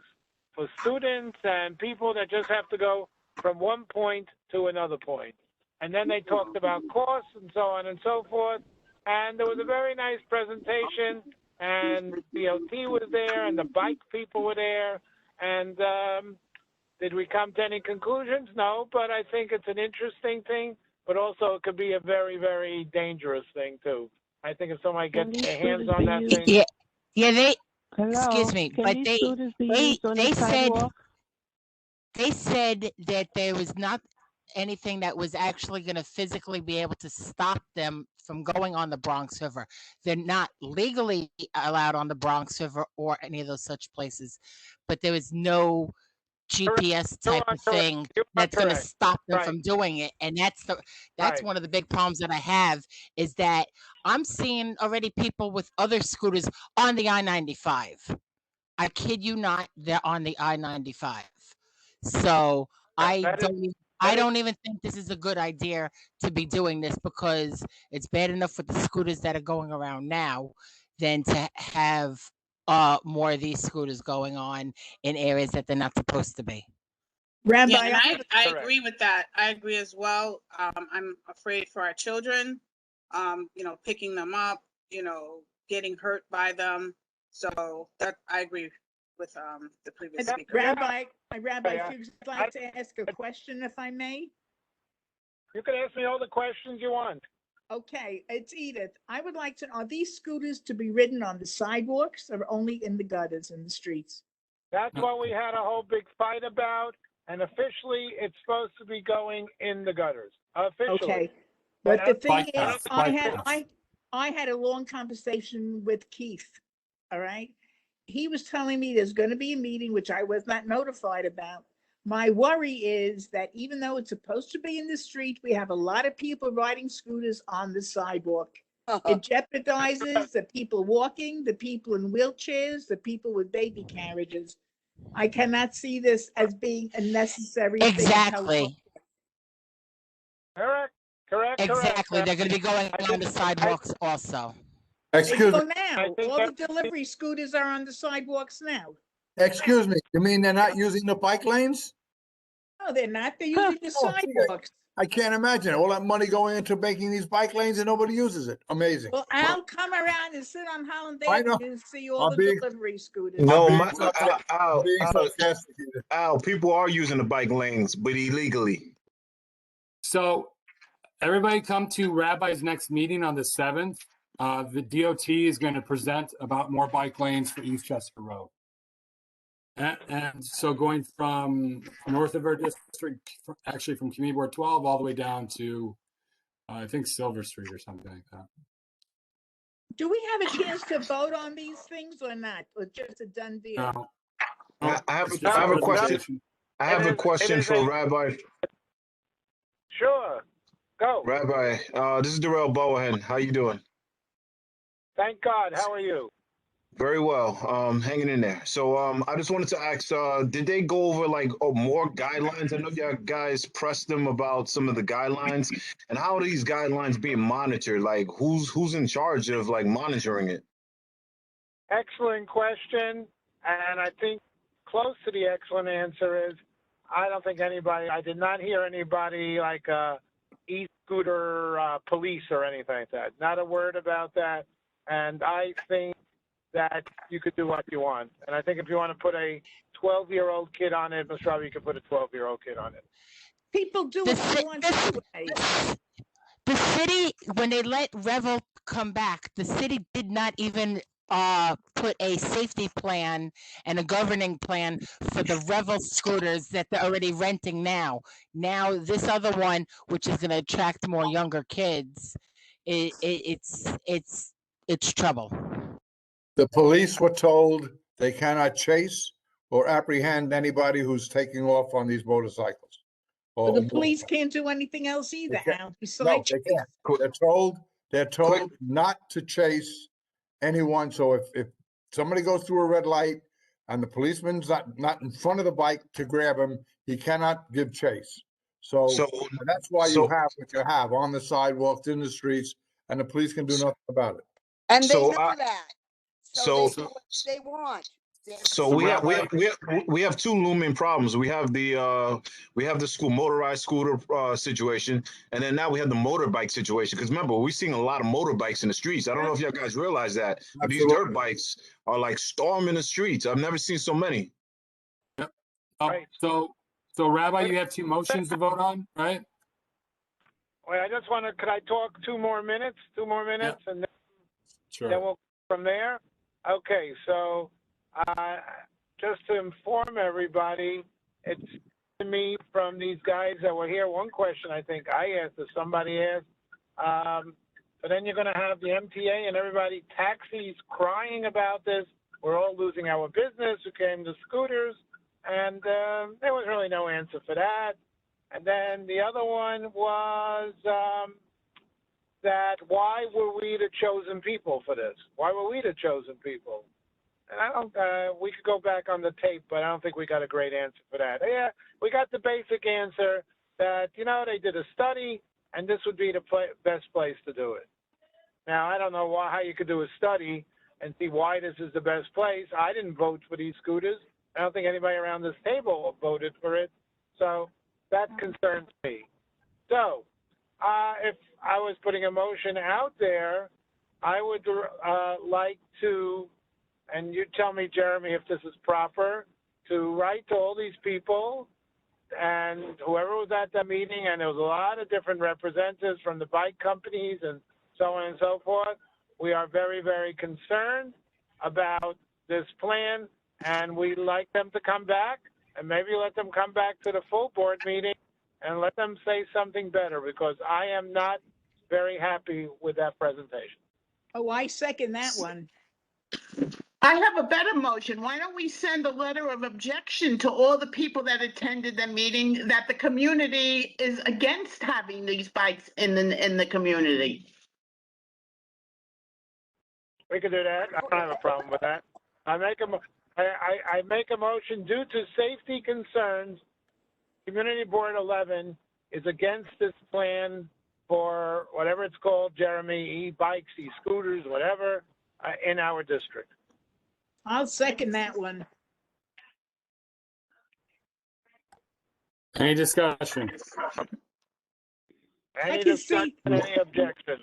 for students and people that just have to go from one point to another point. And then they talked about costs and so on and so forth. And there was a very nice presentation, and DOT was there, and the bike people were there. And did we come to any conclusions? No, but I think it's an interesting thing, but also it could be a very, very dangerous thing, too. I think if somebody gets their hands on that thing. Yeah, Hello? excuse me, Can but these scooters be used on the sidewalk? they said that there was not anything that was actually going to physically be able to stop them from going on the Bronx River. They're not legally allowed on the Bronx River or any of those such places, but there is no GPS type of thing that's going to stop them from doing it. And that's one of the big problems that I have is that I'm seeing already people with other scooters on the I-95. I kid you not, they're on the I-95. So I don't even think this is a good idea to be doing this because it's bad enough with the scooters that are going around now than to have more of these scooters going on in areas that they're not supposed to be. Rabbi, Yeah, and I agree with that. I agree as well. I'm afraid for our children, picking them up, getting hurt by them. So that I agree with the previous And speaker. Rabbi Yeah. Fuchs, I'd like to ask a question if I may. You can ask me all the questions you want. Okay, it's Edith. I would like to know, are these scooters to be ridden on the sidewalks or only in the gutters in the streets? That's what we had a whole big fight about, and officially, it's supposed to be going in the gutters. Officially. Okay, but the thing Bike is, paths, bike paths. I had a long conversation with Keith, all right? He was telling me there's gonna be a meeting, which I was not notified about. My worry is that even though it's supposed to be in the street, we have a lot of people riding scooters on the sidewalk. It jeopardizes the people walking, the people in wheelchairs, the people with baby carriages. I cannot see this as being a necessary thing. Exactly. Correct. Exactly. They're going to be going on the sidewalks also. Excuse So me, now, all the delivery scooters are on the sidewalks now. excuse me, you mean they're not using the bike lanes? No, they're not. They're using the Oh, gee, sidewalks. I can't imagine all that money going into making these bike lanes and nobody uses it. Amazing. Well, I'll come around and sit on Holland I know. Avenue and see all I'll the be- delivery scooters. No, being my, Al, being sarcastic. Al, people are using the bike lanes, but illegally. So everybody come to Rabbi's next meeting on the 7th. The DOT is going to present about more bike lanes for East Chester Road. And so going from north of our district, actually from Community Board 12 all the way down to, I think Silver Street or something like that. Do we have a chance to vote on these things or not? Or just a done deal? No. I have It's a just question. presentation. I have a question for Rabbi. Sure. Go. Rabbi, this is Darrell Bowen. How you doing? Thank God. How are you? Very well. Hanging in there. So I just wanted to ask, did they go over like more guidelines? I know you guys pressed them about some of the guidelines, and how are these guidelines being monitored? Like who's in charge of like monitoring it? Excellent question. And I think close to the excellent answer is, I don't think anybody, I did not hear anybody like e-scooter police or anything like that. Not a word about that. And I think that you could do what you want. And I think if you want to put a 12-year-old kid on it, most probably you could put a 12-year-old kid on it. People do what they want anyway. The city, when they let Revel come back, the city did not even put a safety plan and a governing plan for the Revel scooters that they're already renting now. Now, this other one, which is going to attract more younger kids, it's trouble. The police were told they cannot chase or apprehend anybody who's taking off on these motorcycles. But the police can't do anything else either, Al, No, besides. they can't. They're told not to chase anyone. So if somebody goes through a red light and the policeman's not in front of the bike to grab him, he cannot give chase. So that's why you have what you have on the sidewalks, in the streets, and the police can do nothing about it. And they know that. So So they do what they want. So we have two looming problems. We have the school motorized scooter situation, and then now we have the motorbike situation. Because remember, we're seeing a lot of motorbikes in the streets. I don't know if y'all guys realize that, but these dirt bikes are like storming the streets. I've never seen so many. Yep. So Rabbi, you have two motions to vote on, right? Wait, I just want to, could I talk 2 more minutes? 2 more minutes, and then we'll go from there. Okay, so just to inform everybody, it's to me from these guys that were here. One question I think I asked, or somebody asked, but then you're going to have the MTA and everybody, taxis crying about this. We're all losing our business. We came to scooters, and there was really no answer for that. And then the other one was that why were we the chosen people for this? Why were we the chosen people? And I don't, we could go back on the tape, but I don't think we got a great answer for that. Yeah, we got the basic answer that, you know, they did a study and this would be the best place to do it. Now, I don't know how you could do a study and see why this is the best place. I didn't vote for these scooters. I don't think anybody around this table voted for it. So that concerns me. So if I was putting a motion out there, I would like to and you tell me, Jeremy, if this is proper, to write to all these people and whoever was at that meeting, and there was a lot of different representatives from the bike companies and so on and so forth. We are very, very concerned about this plan, and we'd like them to come back, and maybe let them come back to the full board meeting and let them say something better, because I am not very happy with that presentation. Oh, I second that one. I have a better motion. Why don't we send a letter of objection to all the people that attended the meeting, that the community is against having these bikes in the community? We can do that. I don't have a problem with that. I make a motion, due to safety concerns, Community Board 11 is against this plan for whatever it's called, Jeremy, e-bikes, e-scooters, whatever, in our district. I'll second that one. Any discussion? Any can see- discussion, any objection?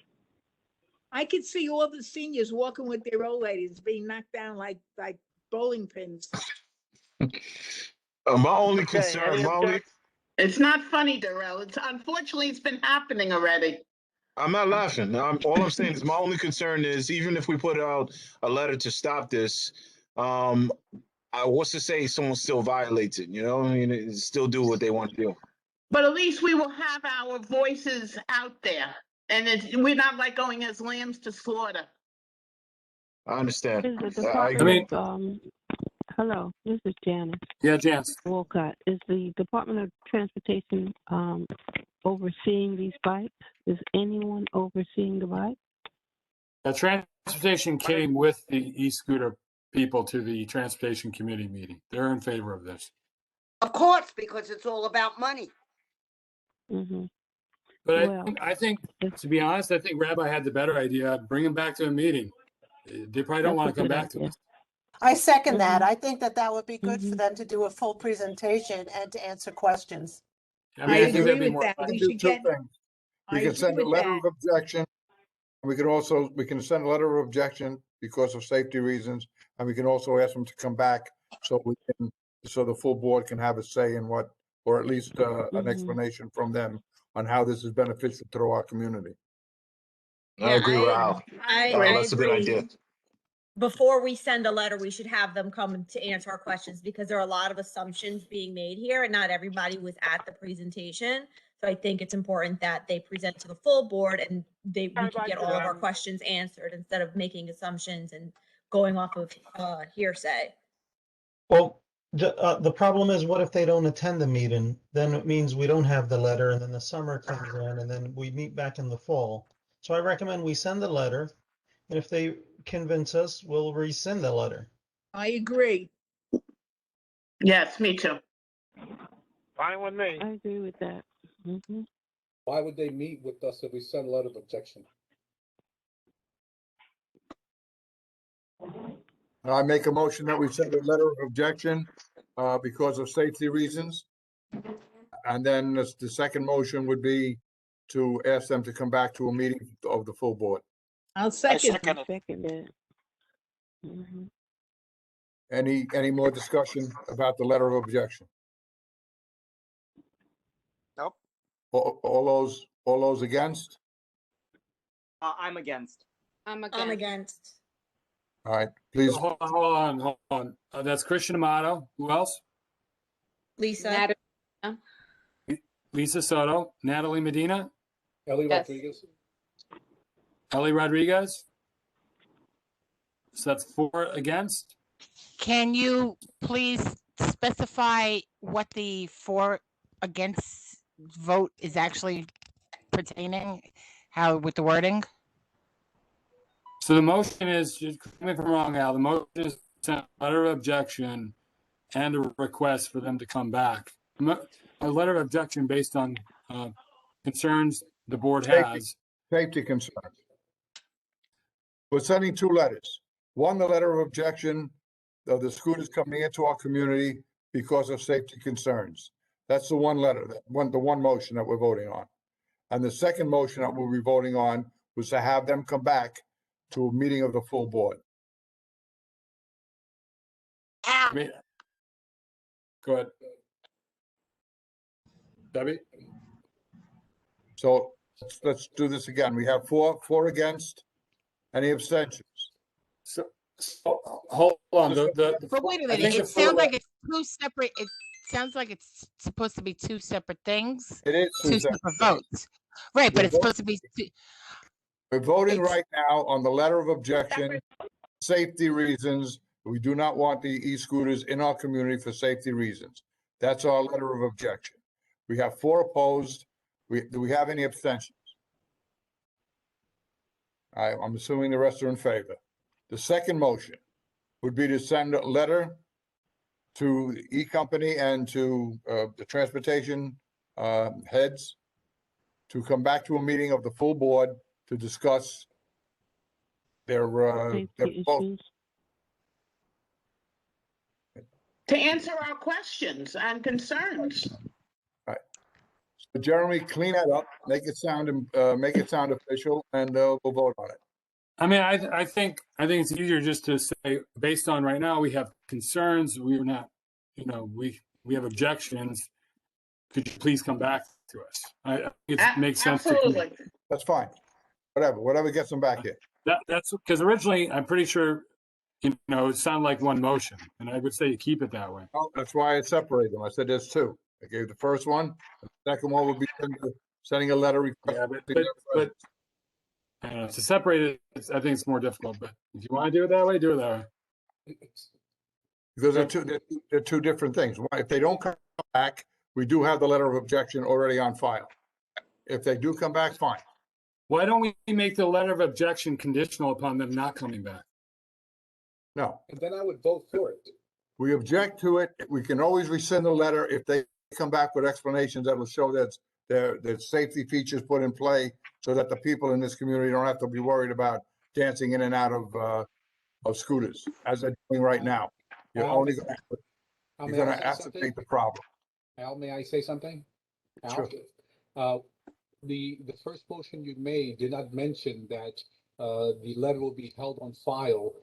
I could see all the seniors walking with their old ladies being knocked down like bowling pins. My only Okay, concern, any my only, object- It's not funny, Darrell. Unfortunately, it's been happening already. I'm not laughing. All I'm saying is my only concern is even if we put out a letter to stop this, what's to say someone still violates it? You know, I mean, still do what they want to do. But at least we will have our voices out there. And we're not like going as lambs to slaughter. I understand. Is the I Department agree. hello, this is Janice Yeah, Janice. Wolcott. Is the Department of Transportation overseeing these bikes? Is anyone overseeing the bike? The transportation came with the e-scooter people to the transportation committee meeting. They're in favor of this. Of course, because it's all about money. Mm-hmm. But Well, I think, to be honest, I think Rabbi had the better idea. Bring them back to a meeting. They probably don't That's want a to come good back to idea. us. I second that. Mhm. I think that would be good for them to do a full presentation and to answer questions. I mean, I think agree that'd be with more. that. We We can do should two get, things. I We can agree send a with letter that. of objection. We can send a letter of objection because of safety reasons, and we can also ask them to come back so the full board can have a say in what, or at least an Mhm. explanation from them on how this is beneficial to our community. I agree with Al. That's a good idea. Before we send a letter, we should have them come to answer our questions, because there are a lot of assumptions being made here and not everybody was at the presentation. So I think it's important that they present to the full board and we can get all of our questions answered instead of making assumptions and going off of hearsay. Well, the problem is, what if they don't attend the meeting? Then it means we don't have the letter, and then the summer comes in, and then we meet back in the fall. So I recommend we send the letter, and if they convince us, we'll rescind the letter. I agree. Yes, me too. Fine with me. I agree with that. Mm-hmm. Why would they meet with us if we send a letter of objection? I make a motion that we send a letter of objection because of safety reasons. And then the second motion would be to ask them to come back to a meeting of the full board. I'll second. Second it. Mm-hmm. Any more discussion about the letter of objection? Nope. All those against? I'm against. I'm I'm against. All right, please. Hold on. That's Christian Amato. Who else? Lisa. Lisa Soto, Natalie Medina, Ellie Yes. Rodriguez? Ellie Rodriguez. So that's 4 against. Can you please specify what the 4 against vote is actually pertaining? How, with the wording? So the motion is, correct me if I'm wrong, Al, the motion is to send a letter of objection and a request for them to come back. A letter of objection based on concerns the board has. Safety concerns. We're sending 2 letters. One, the letter of objection of the scooters coming into our community because of safety concerns. That's the one letter, the one motion that we're voting on. And the second motion that we'll be voting on was to have them come back to a meeting of the full board. I mean, go ahead. Debbie? So let's do this again. We have four against. Any abstentions? So, hold on, But wait a I minute, think it the sounds full- like it's two separate, it sounds like it's supposed to be two separate things, It is two separate votes. Right, but We're it's supposed to be, We're voting It's- right now on the letter of objection, safety reasons. We do not want the e-scooters in our community for safety reasons. That's our letter of objection. We have 4 opposed. Do we have any abstentions? I'm assuming the rest are in favor. The second motion would be to send a letter to the E-Company and to the transportation heads to come back to a meeting of the full board to discuss their Safety both. issues. To answer our questions and concerns. So Jeremy, clean that up, make it sound official, and we'll vote on it. I mean, I think it's easier just to say, based on right now, we have concerns, we're not, we have objections. Could you please come back to us? It makes sense to me. Absolutely. That's fine. Whatever gets them back here. That's because originally, I'm pretty sure, it sounded like one motion, and I would say you keep it that way. Oh, that's why I separated them. I said there's 2. I gave the first one. The second one would be sending a letter. Yeah, but to separate it, I think it's more difficult, but if you want to do it that way, do it that way. Because they're two different things. If they don't come back, we do have the letter of objection already on file. If they do come back, fine. Why don't we make the letter of objection conditional upon them not coming back? No. And then I would vote for it. We object to it. We can always rescind the letter if they come back with explanations that will show that there's safety features put in play so that the people in this community don't have to be worried about dancing in and out of scooters as they're doing right now. You're Al, only Al, going may to I say acetate something? the problem. Al, may I say something? Al? Sure. The first motion you made did not mention that the letter will be held on file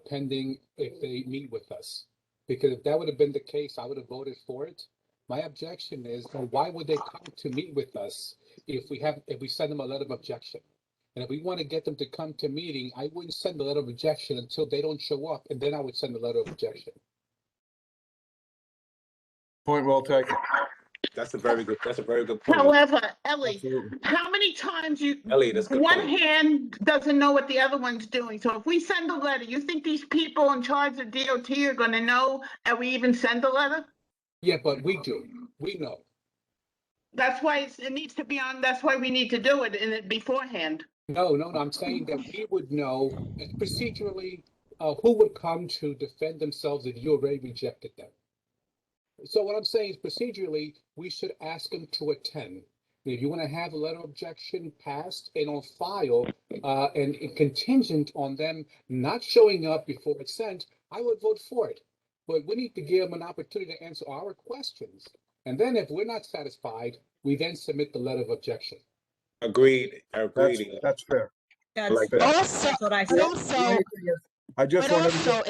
pending if they meet with us. Because if that would have been the case, I would have voted for it. My objection is, why would they come to meet with us if we send them a letter of objection? And if we want to get them to come to meeting, I wouldn't send the letter of objection until they don't show up, and then I would send the letter of objection. Point well taken. That's a very good point. However, Ellie, Absolutely. how many times Ellie, that's a good one point. hand doesn't know what the other one's doing. So if we send a letter, you think these people in charge of DOT are gonna know that we even send a letter? Yeah, but we do. We know. That's why it needs to be on, that's why we need to do it in it beforehand. No, I'm saying that we would know procedurally who would come to defend themselves if you already rejected them. So what I'm saying is procedurally, we should ask them to attend. If you want to have a letter of objection passed and on file and contingent on them not showing up before it's sent, I would vote for it. But we need to give them an opportunity to answer our questions. And then if we're not satisfied, we then submit the letter of objection. Agreed. Agreed. That's fair. That's, Like that. that's what I said. I just but wanted also,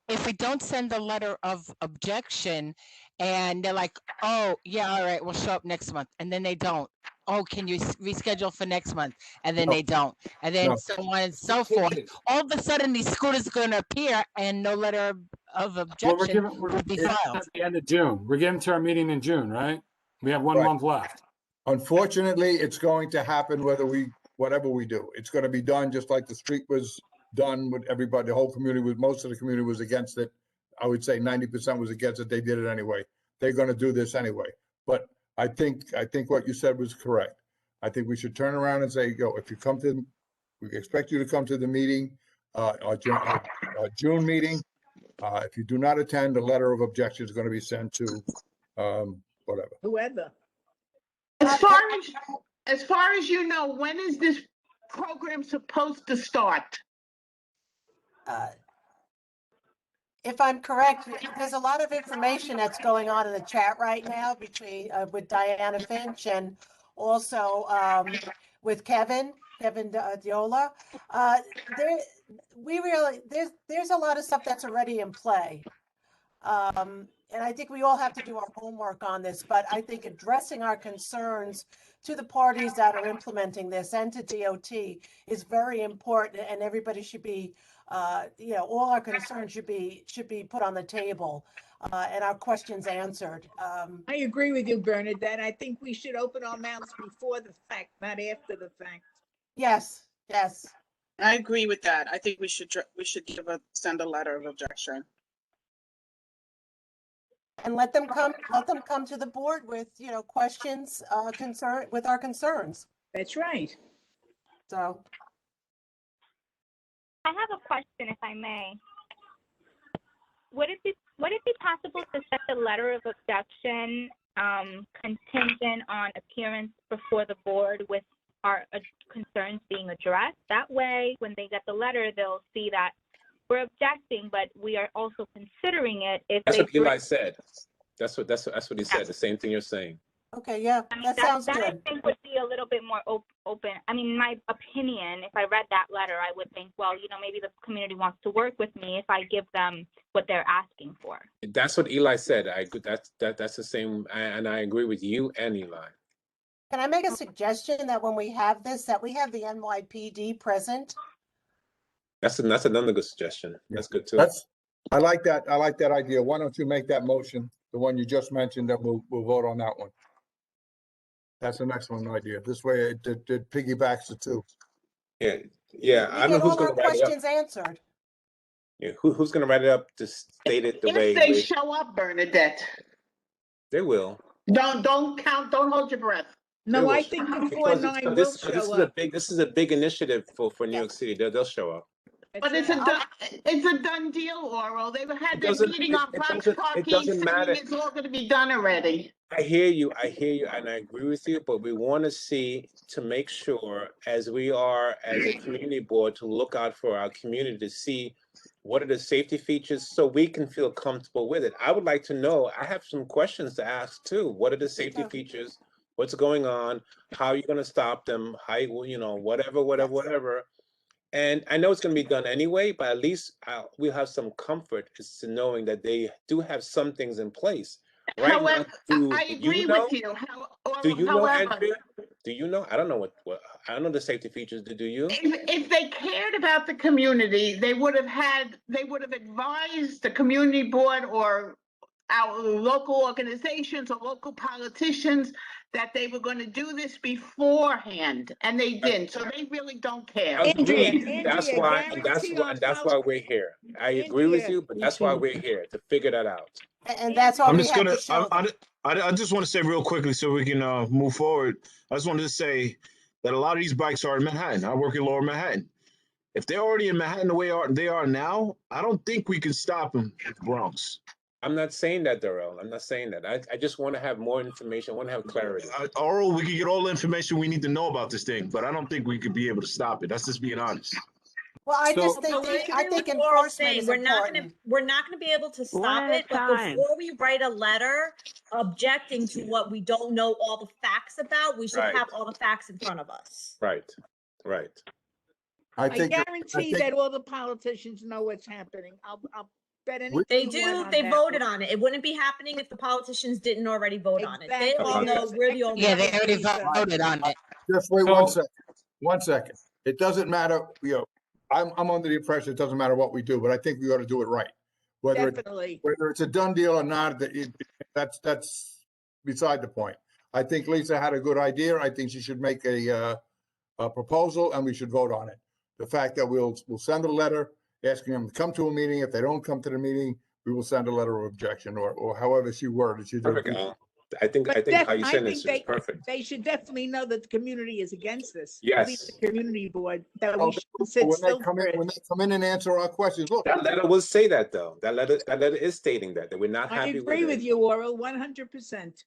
if we don't send the letter of objection and they're like, oh, yeah, all right, we'll show up next month. And then they don't. Oh, can you reschedule for next month? And then No. they don't. And then No. so on and so forth. All of a sudden, these scooters are going to appear and no letter of Well, objection will be filed. at the end of June. We're getting to our meeting in June, right? We have 1 Right. month left. Unfortunately, it's going to happen whatever we do. It's going to be done just like the street was done with everybody. The whole community most of the community was against it. I would say 90% was against it. They did it anyway. They're going to do this anyway. But I think what you said was correct. I think we should turn around and say, if you come to, we expect you to come to the meeting, our June meeting. If you do not attend, a letter of objection is going to be sent to whatever. Whoever. As far as you know, when is this program supposed to start? If I'm correct, there's a lot of information that's going on in the chat right now between with Diana Finch and also with Kevin Diola. we really, there's a lot of stuff that's already in play. And I think we all have to do our homework on this, but I think addressing our concerns to the parties that are implementing this and to DOT is very important, and everybody should be, all our concerns should be put on the table, and our questions answered. I agree with you, Bernadette. I think we should open our mouths before the fact, not after the fact. Yes, yes. I agree with that. I think we should send a letter of objection. And let them come to the board with, questions, with our concerns. That's right. So. I have a question, if I may. Would it be possible to set the letter of objection contingent on appearance before the board with our concerns being addressed? That way, when they get the letter, they'll see that we're objecting, but we are also considering it. If That's they what Eli said. That's what he said. The same thing you're saying. Okay, yeah, that sounds that good. I think would be a little bit more open. I mean, my opinion, if I read that letter, I would think, well, maybe the community wants to work with me if I give them what they're asking for. That's what Eli said. That's the same, and I agree with you and Eli. Can I make a suggestion that when we have this, that we have the NYPD present? That's another good suggestion. That's good too. I like that idea. Why don't you make that motion, the one you just mentioned, that we'll vote on that one. That's an excellent idea. This way it piggybacks the two. Yeah. I don't know who's going to write it up. Questions answered. Yeah, who's going to write it up to state it the If way they show up, Bernadette, they will. don't hold your breath. No, I think before 9 will this show is up. this is a big initiative for New York City. They'll show up. But it's a done deal, Oral. They've had their meeting on Fox Park East, saying it's all going to be done already. I hear you, and I agree with you, but we want to see, to make sure, as we are as a community board, to look out for our community to see what are the safety features so we can feel comfortable with it. I would like to know, I have some questions to ask too. What are the safety features? What's going on? How are you going to stop them? How, whatever. And I know it's going to be done anyway, but at least we'll have some comfort as to knowing that they do have some things in place. Right. However, now, I agree with you. Do you know, However, Andrea? Do you know? I don't know what I don't know the safety features. Do you? if they cared about the community, they would have advised the community board or our local organizations or local politicians that they were going to do this beforehand, and they didn't. So they really don't care. That's why we're here. I agree with you, but that's why we're here, to figure that out. And that's why we have to show them. I just want to say real quickly so we can move forward. I just wanted to say that a lot of these bikes are in Manhattan. I work in Lower Manhattan. If they're already in Manhattan the way they are now, I don't think we can stop them in the Bronx. I'm not saying that, Darrell. I'm not saying that. I just want to have more information. I want to have clarity. Oral, we can get all the information we need to know about this thing, but I don't think we could be able to stop it. That's just being honest. Well, I So- think enforcement is We're not important. gonna be able to stop One at it, a but time. before we write a letter objecting to what we don't know all the facts about, we should Right. have all the facts in front of us. Right. I guarantee that all the politicians know what's happening. I'll bet anything. They you do, want on they that. voted on it. It wouldn't be happening if the politicians didn't already vote on it. They all Exactly. know we're the only. Yeah, they already ones. voted on it. Just wait 1 second. It doesn't matter, I'm under the impression it doesn't matter what we do, but I think we ought to do it right. Whether it's a done deal or not, that's beside the point. I think Lisa had a good idea. I think she should make a proposal and we should vote on it. The fact that we'll send a letter asking them to come to a meeting. If they don't come to the meeting, we will send a letter of objection or however she worded. Perfect. I think how you said this is perfect. They should definitely know that the community is against this. At Yes. least the community board, that Oh, we should sit when still they come for it. in and answer our questions, look. That letter will say that though. That letter is stating that we're not I happy agree with with it. you, Oral, 100%.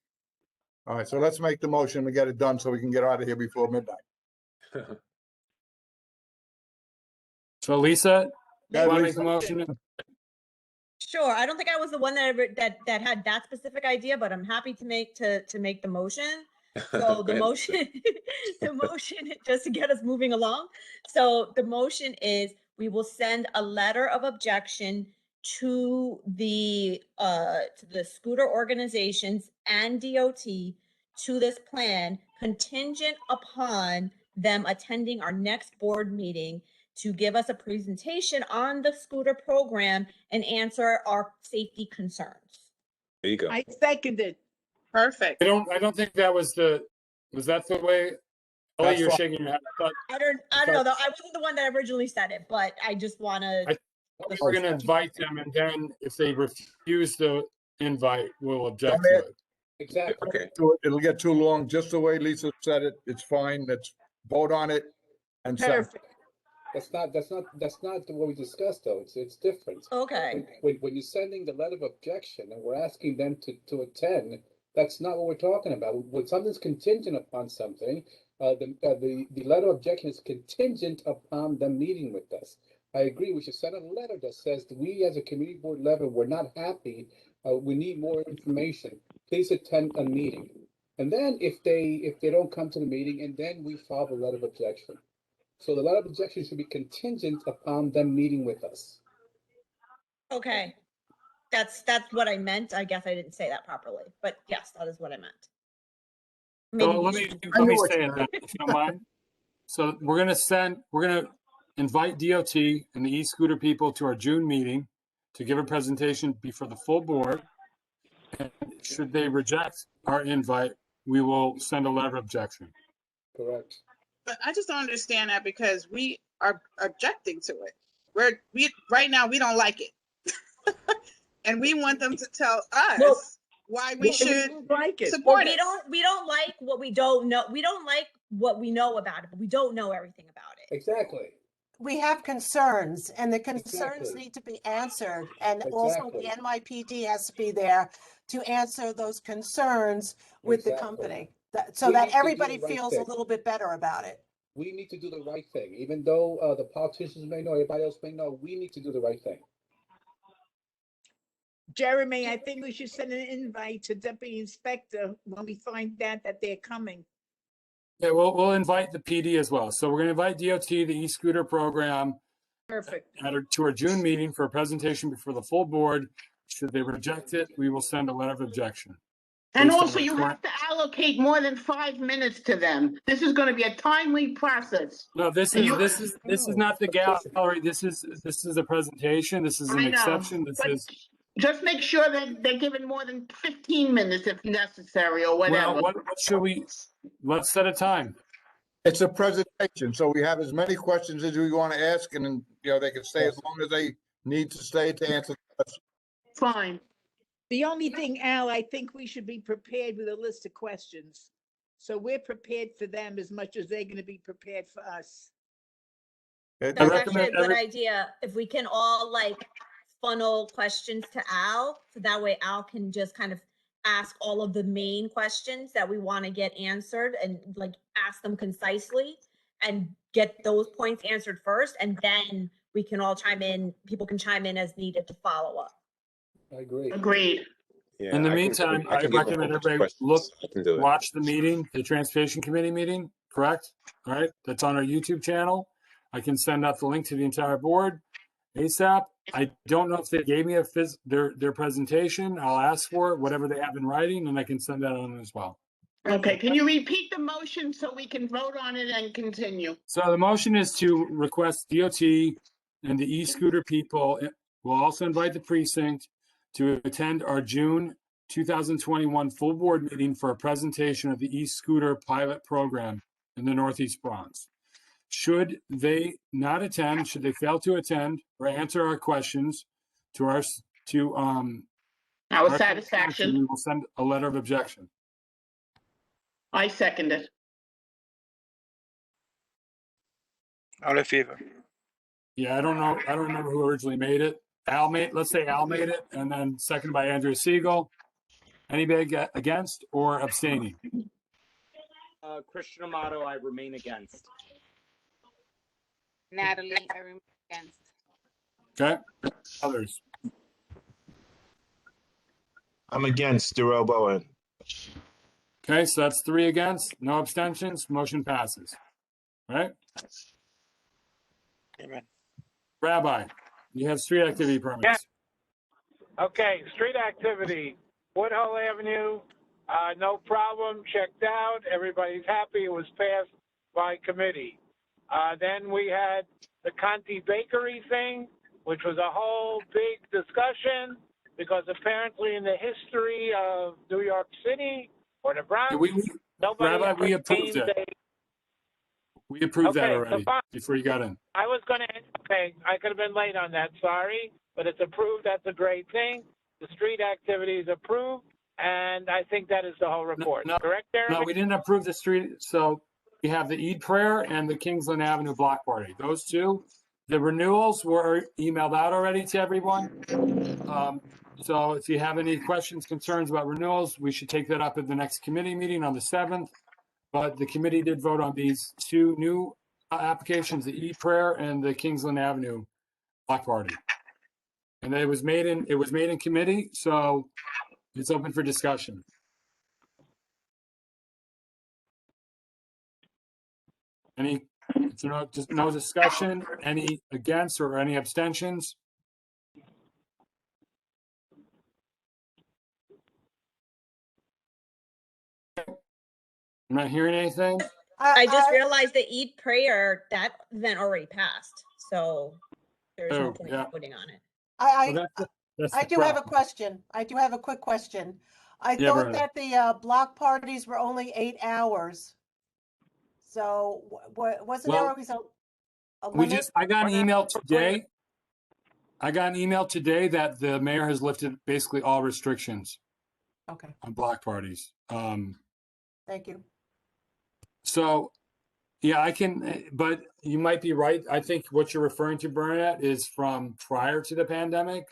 All right, so let's make the motion to get it done so we can get out of here before midnight. So Lisa, Yeah, you want to Lisa. make a motion? Sure, I don't think I was the one that had that specific idea, but I'm happy to make the motion. So Go the ahead. motion, the motion, just to get us moving along. So the motion is, we will send a letter of objection to the scooter organizations and DOT to this plan, contingent upon them attending our next board meeting to give us a presentation on the scooter program and answer our safety concerns. There you go. I seconded. Perfect. I don't think that was that the way? Ellie, That's you're fine. shaking your head. I don't know, though. I wasn't the one that originally said it, but I just want to. We're gonna invite them, and then if they refuse the invite, we'll object to it. Exactly. Okay. It'll get too long, just the way Lisa said it. It's fine. Let's vote on it and send. Perfect. That's not what we discussed though. It's different. Okay. When you're sending the letter of objection and we're asking them to attend, that's not what we're talking about. When something's contingent upon something, the letter of objection is contingent upon them meeting with us. I agree. We should send a letter that says that we as a community board level, we're not happy. We need more information. Please attend a meeting. And then if they don't come to the meeting, and then we file the letter of objection. So the letter of objection should be contingent upon them meeting with us. Okay. That's what I meant. I guess I didn't say that properly, but yes, that is what I meant. So let me say it then, if you don't mind. So we're gonna invite DOT and the e-scooter people to our June meeting to give a presentation before the full board. And should they reject our invite, we will send a letter of objection. Correct. But I just don't understand that because we are objecting to it. Right now, we don't like it. And we want them to tell us why we should support it. We don't like what we don't know. We don't like what we know about it, but we don't know everything about it. Exactly. We have concerns, and the concerns Exactly. need to be answered. And also the NYPD has to be there to answer those concerns with the Exactly. company, so We need that to do everybody the right feels a thing. little bit better about it. We need to do the right thing, even though the politicians may know, everybody else may know. We need to do the right thing. Jeremy, I think we should send an invite to Deputy Inspector when we find out that they're coming. Yeah, we'll invite the PD as well. So we're gonna invite DOT, the e-scooter program, Perfect. to our June meeting for a presentation before the full board. Should they reject it, we will send a letter of objection. And Based on also, our you current- have to allocate more than 5 minutes to them. This is going to be a timely process. No, this And you- is not the gallery. This is a presentation. This is an I know, exception. This but is, just make sure that they're given more than 15 minutes if necessary or whatever. well, what should we, let's set a time. It's a presentation, so we have as many questions as we want to ask, and then, they can stay as long as they need to stay to answer the question. Fine. The only thing, Al, I think we should be prepared with a list of questions. So we're prepared for them as much as they're going to be prepared for us. That's actually a recommend good idea. If we can all funnel questions to Al, so that way Al can just kind of ask all of the main questions that we want to get answered and ask them concisely and get those points answered first. And then we can all chime in, people can chime in as needed to follow up. I agree. Agreed. In the meantime, I recommend everybody watch the meeting, the Transportation Committee meeting, correct? All right, that's on our YouTube channel. I can send out the link to the entire board ASAP. I don't know if they gave me their presentation. I'll ask for it, whatever they have in writing, and I can send that on as well. Okay, can you repeat the motion so we can vote on it and continue? So the motion is to request DOT and the e-scooter people. We'll also invite the precinct to attend our June 2021 full board meeting for a presentation of the e-scooter pilot program in the Northeast Bronx. Should they not attend, should they fail to attend or answer our questions to our satisfaction, we will send a letter of objection. I second it. All in favor? Yeah, I don't remember who originally made it. Let's say Al made it, and then seconded by Andrea Siegel. Anybody against or abstaining? Christian Amato, I remain against. Natalie, I remain against. Okay, others? I'm against Darrell Bowen. Okay, so that's 3 against, no abstentions, motion passes. Right? Amen. Rabbi, you have street activity permits. Okay, street activity, Woodhull Avenue, no problem, checked out, everybody's happy, it was passed by committee. Then we had the Conti Bakery thing, which was a whole big discussion, because apparently in the history of New York City or the Bronx, nobody Rabbi, ever we approved named it. We approved that Okay, so already fine. before you got in. I was gonna, okay, I could have been late on that, sorry, but it's approved, that's a great thing. The street activity is approved, and I think that is the whole report, correct, Jeremy? No, we didn't approve the street. So we have the Eid prayer and the Kingsland Avenue block party. Those two, the renewals were emailed out already to everyone. So if you have any questions, concerns about renewals, we should take that up at the next committee meeting on the 7th. But the committee did vote on these two new applications, the Eid prayer and the Kingsland Avenue block party. And it was made in committee, so it's open for discussion. Any, so no discussion, any against or any abstentions? I'm not hearing anything. I just realized the Eid prayer, that event already passed, so there's no Oh, point yeah. in putting on it. That's I the do have a problem. question. I do have a quick question. I Yeah, thought Bernadette. that the block parties were only 8 hours. So wasn't there Well, always a We limit? I got an email today. I got an email today that the mayor has lifted basically all restrictions Okay, on block parties. thank you. So, yeah, I can, but you might be right. I think what you're referring to, Bernadette, is from prior to the pandemic.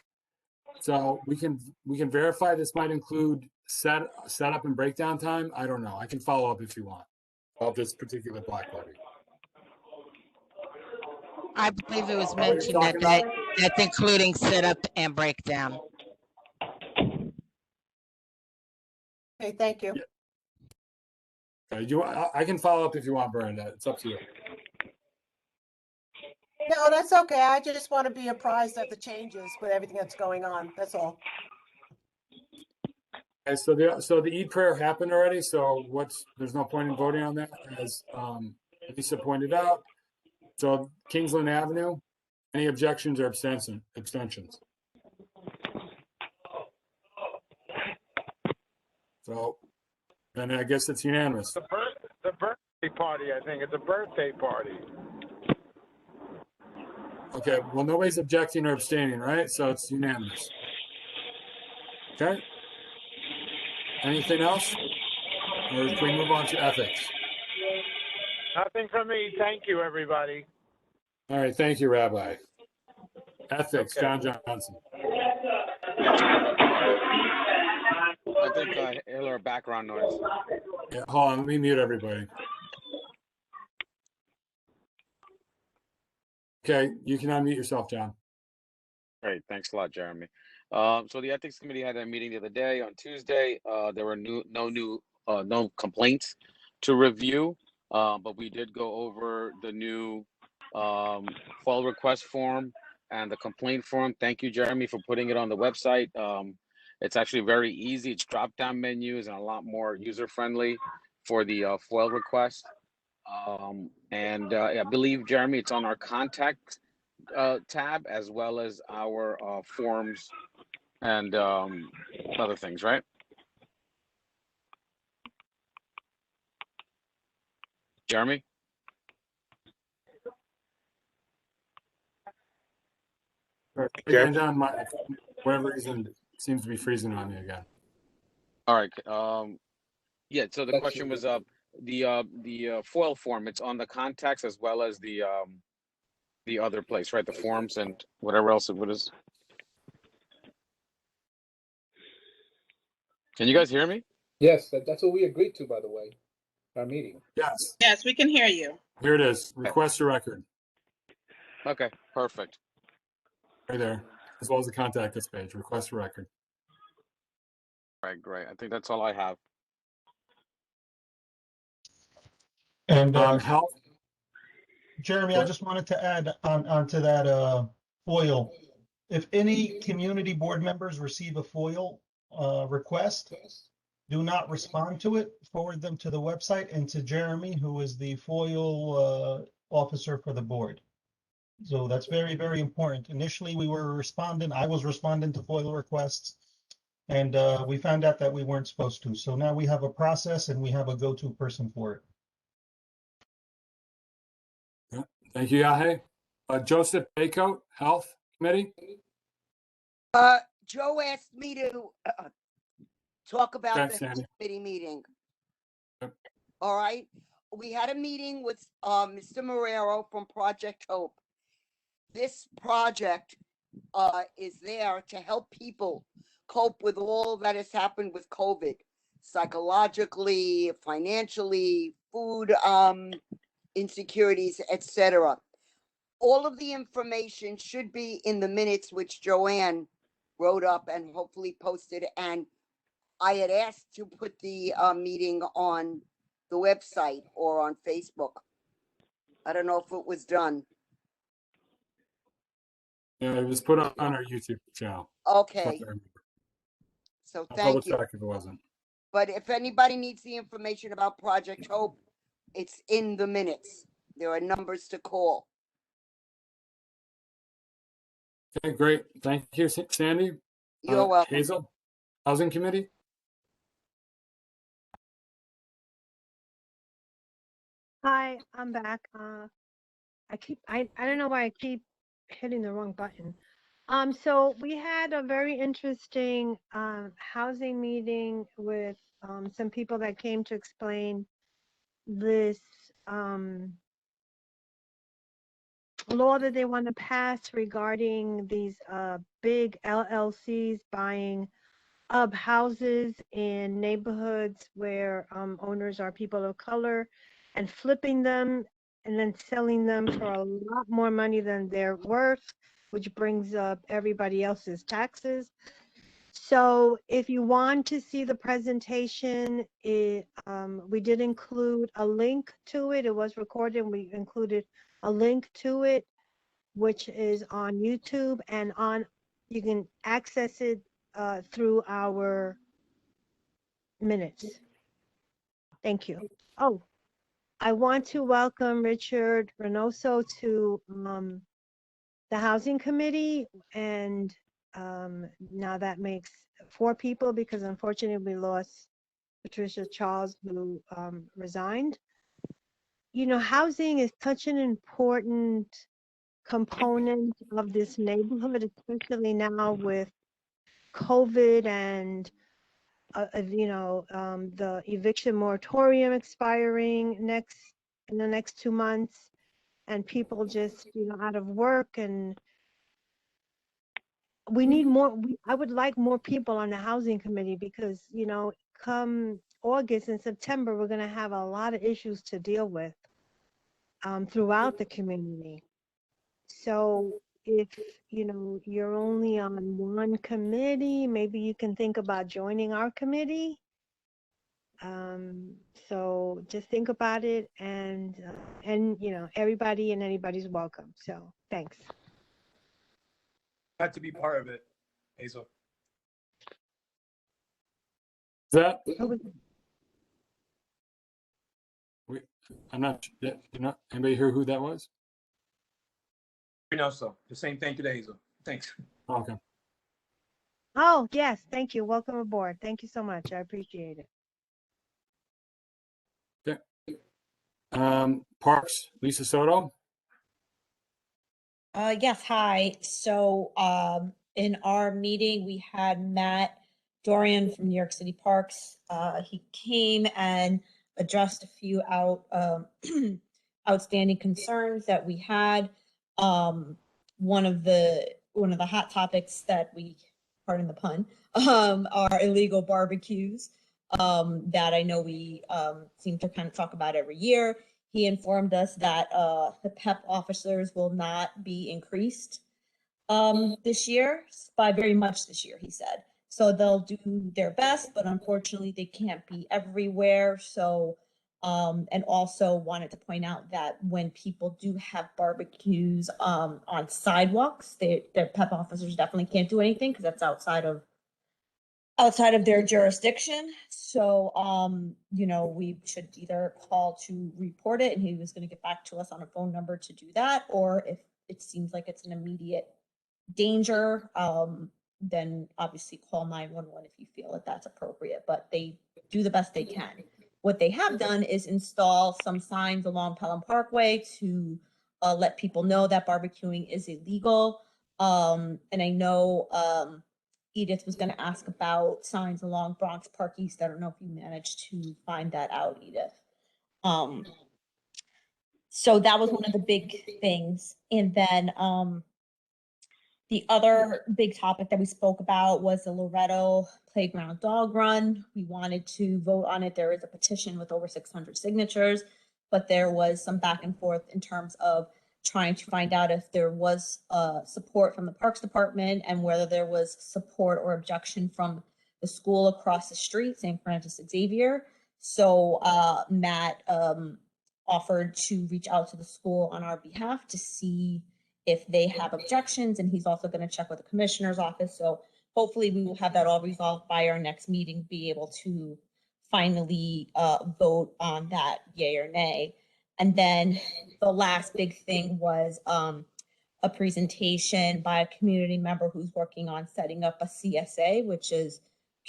So we can verify this might include setup and breakdown time. I don't know. I can follow up if you want about this particular block party. I believe it was what you're mentioned that, talking that's including setup and breakdown. Okay, thank you. I can follow up if you want, Bernadette. It's up to you. No, that's okay. I just want to be apprised of the changes with everything that's going on. That's all. Okay, so the Eid prayer happened already. So there's no point in voting on that, as Lisa pointed out. So Kingsland Avenue, any objections or abstentions? So then I guess it's unanimous. The birthday party, I think, it's a birthday party. Okay, well, nobody's objecting or abstaining, right? So it's unanimous. Okay. Anything else? Or can we move on to ethics? Nothing from me, thank you, everybody. All right, thank you, Rabbi. Ethics, John Johnson. I think I hear background noise. Yeah, hold on, let me mute everybody. Okay, you can unmute yourself, John. Great, thanks a lot, Jeremy. So the ethics committee had a meeting the other day on Tuesday. There were no complaints to review, but we did go over the new FOIL request form and the complaint form. Thank you, Jeremy, for putting it on the website. It's actually very easy. It's drop-down menus and a lot more user-friendly for the FOIL request. I believe, Jeremy, it's on our contact tab as well as our forms and other things, right? Jeremy? Again, John, whatever reason, seems to be freezing on me again. All right. Yeah, so the question was the FOIL form, it's on the contacts as well as the other place, right? The forms and whatever else it is. Can you guys hear me? Yes, that's what we agreed to, by the way, our meeting. Yes. Yes, we can hear you. Here it is. Request a record. Okay, perfect. Right there, as well as the contact us page. Request a record. All right, great. I think that's all I have. And health. Jeremy, I just wanted to add on to that FOIL. If any community board members receive a FOIL request, do not respond to it, forward them to the website and to Jeremy, who is the FOIL officer for the board. So that's very, very important. Initially, we were responding, I was responding to FOIL requests, and we found out that we weren't supposed to. So now we have a process and we have a go-to person for it. Thank you, Yahe. Joseph Baycoat, Health Committee. Joe asked me to talk about Okay, the Sandy. committee meeting. Yep. All right. We had a meeting with Mr. Marrero from Project Hope. This project is there to help people cope with all that has happened with COVID, psychologically, financially, food insecurities, etc. All of the information should be in the minutes, which Joanne wrote up and hopefully posted. And I had asked to put the meeting on the website or on Facebook. I don't know if it was done. Yeah, it was put on our YouTube channel. Okay. So I'll thank double you. check if it wasn't. But if anybody needs the information about Project Hope, it's in the minutes. There are numbers to call. Okay, great. Thank you, Sandy. You're welcome. Hazel, Housing Committee. Hi, I'm back. I don't know why I keep hitting the wrong button. So we had a very interesting housing meeting with some people that came to explain this law that they want to pass regarding these big LLCs buying up houses in neighborhoods where owners are people of color and flipping them and then selling them for a lot more money than they're worth, which brings up everybody else's taxes. So if you want to see the presentation, we did include a link to it. It was recorded. We included a link to it, which is on YouTube, and you can access it through our minutes. Thank you. Oh, I want to welcome Richard Reynoso to the Housing Committee, and now that makes 4 people because unfortunately we lost Patricia Charles, who resigned. You know, housing is such an important component of this neighborhood, especially now with COVID and the eviction moratorium expiring in the next 2 months, and people just out of work, and we need more. I would like more people on the housing committee because come August and September we're going to have a lot of issues to deal with throughout the community. So if you're only on one committee, maybe you can think about joining our committee. So just think about it, and everybody and anybody's welcome. So thanks. Glad to be part of it, Hazel. I'm not. Anybody hear who that was? So the same thing to Hazel. Thanks. Okay. Oh yes, thank you. Welcome aboard. Thank you so much. I appreciate it. Okay. Parks, Lisa Soto. Yes, hi. So in our meeting, we had Matt Dorian from New York City Parks. He came and addressed a few outstanding concerns that we had. One of the hot topics that we, pardon the pun, are illegal barbecues that I know we seem to kind of talk about every year. He informed us that the PEP officers will not be increased this year by very much this year, he said. So they'll do their best, but unfortunately they can't be everywhere. So And also wanted to point out that when people do have barbecues on sidewalks, their PEP officers definitely can't do anything because that's outside of their jurisdiction. So, we should either call to report it, and he was gonna get back to us on a phone number to do that, or if it seems like it's an immediate danger, then obviously call 911 if you feel that that's appropriate, but they do the best they can. What they have done is install some signs along Pelham Parkway to let people know that barbecuing is illegal. And I know, Edith was gonna ask about signs along Bronx Park East. I don't know if you managed to find that out, Edith. So that was one of the big things. And then the other big topic that we spoke about was the Loretto Playground Dog Run. We wanted to vote on it. There is a petition with over 600 signatures, but there was some back and forth in terms of trying to find out if there was support from the Parks Department and whether there was support or objection from the school across the street, St. Francis Xavier. So Matt offered to reach out to the school on our behalf to see if they have objections, and he's also going to check with the commissioner's office. So hopefully we will have that all resolved by our next meeting, be able to finally vote on that, yay or nay. And then the last big thing was a presentation by a community member who's working on setting up a CSA, which is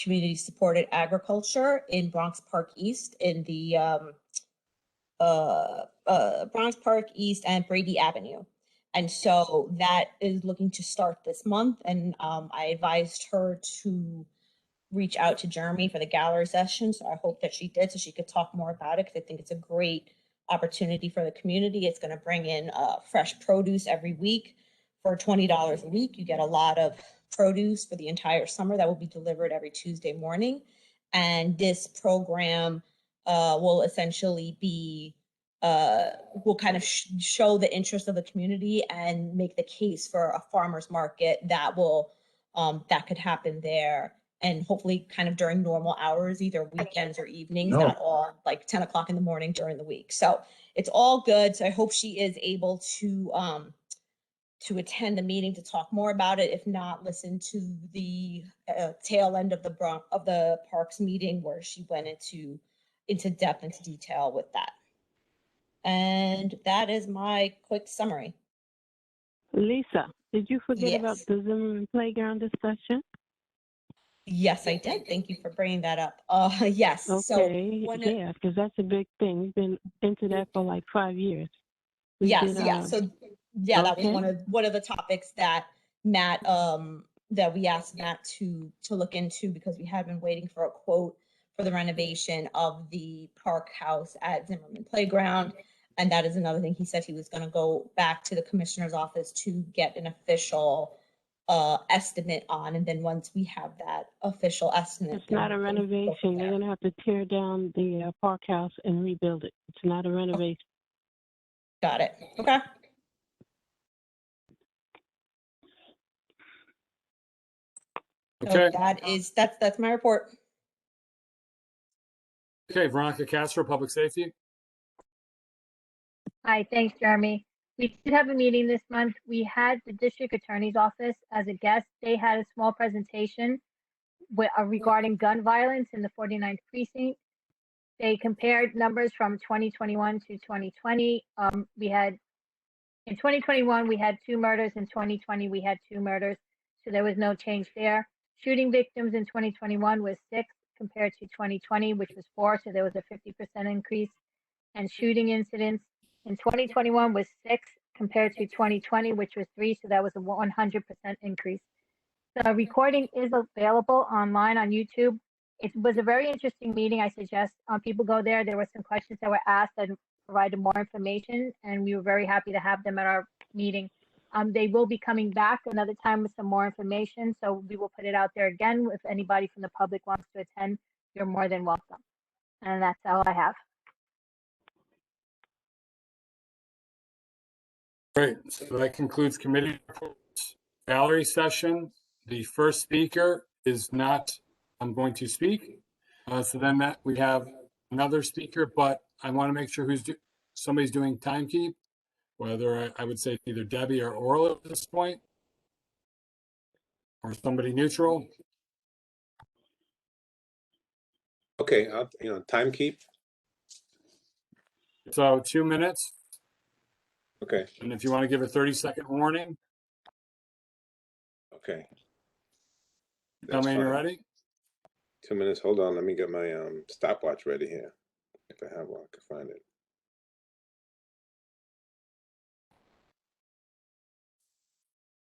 Community Supported Agriculture in Bronx Park East, in the Bronx Park East and Brady Avenue. And so that is looking to start this month. And I advised her to reach out to Jeremy for the gallery session. So I hope that she did, so she could talk more about it, because I think it's a great opportunity for the community. It's going to bring in fresh produce every week for $20 a week. You get a lot of produce for the entire summer that will be delivered every Tuesday morning. And this program will essentially be will kind of show the interest of the community and make the case for a farmer's market that will that could happen there, and hopefully kind of during normal hours, either weekends or evenings, not all like 10 o'clock in the morning during the week. So it's all good. So I hope she is able to attend the meeting to talk more about it. If not, listen to the tail end of the Parks meeting where she went into depth, into detail with that. And that is my quick summary. Lisa, did you forget about Yes. the Zimmerman Playground discussion? Yes, I did. Thank you for bringing that up. Yes. Okay, So yeah, because that's a big thing. We've been into that for like 5 years. We yes, did, yeah. So yeah, that was okay. one of the topics that Matt that we asked Matt to look into, because we had been waiting for a quote for the renovation of the park house at Zimmerman Playground. And that is another thing he said he was going to go back to the commissioner's office to get an official estimate on. And then once we have that official estimate, It's not a then we can go from renovation. They're there. gonna have to tear down the park house and rebuild it. It's not a renovation. Got it. Okay. Okay. So that's my report. Okay, Veronica Castro, Public Safety. Hi, thanks, Jeremy. We did have a meeting this month. We had the district attorney's office as a guest. They had a small presentation regarding gun violence in the 49th precinct. They compared numbers from 2021 to 2020. In 2021, we had 2 murders. In 2020, we had 2 murders. So there was no change there. Shooting victims in 2021 was 6 compared to 2020, which was 4. So there was a 50% increase. And shooting incidents in 2021 was 6 compared to 2020, which was 3. So that was a 100% increase. The recording is available online on YouTube. It was a very interesting meeting. I suggest people go there. There were some questions that were asked and provided more information, and we were very happy to have them at our meeting. They will be coming back another time with some more information, so we will put it out there again. If anybody from the public wants to attend, you're more than welcome. And that's all I have. Great. So that concludes committee reports. Gallery session. The first speaker is not going to speak. So then we have another speaker, but I want to make sure somebody's doing timekeep, whether I would say either Debbie or Orla at this point, or somebody neutral. Okay, time keep. So 2 minutes. Okay. And if you want to give a 30-second warning. Okay. Tell me you're ready. 2 minutes. Hold on. Let me get my stopwatch ready here. If I have one, I can find it.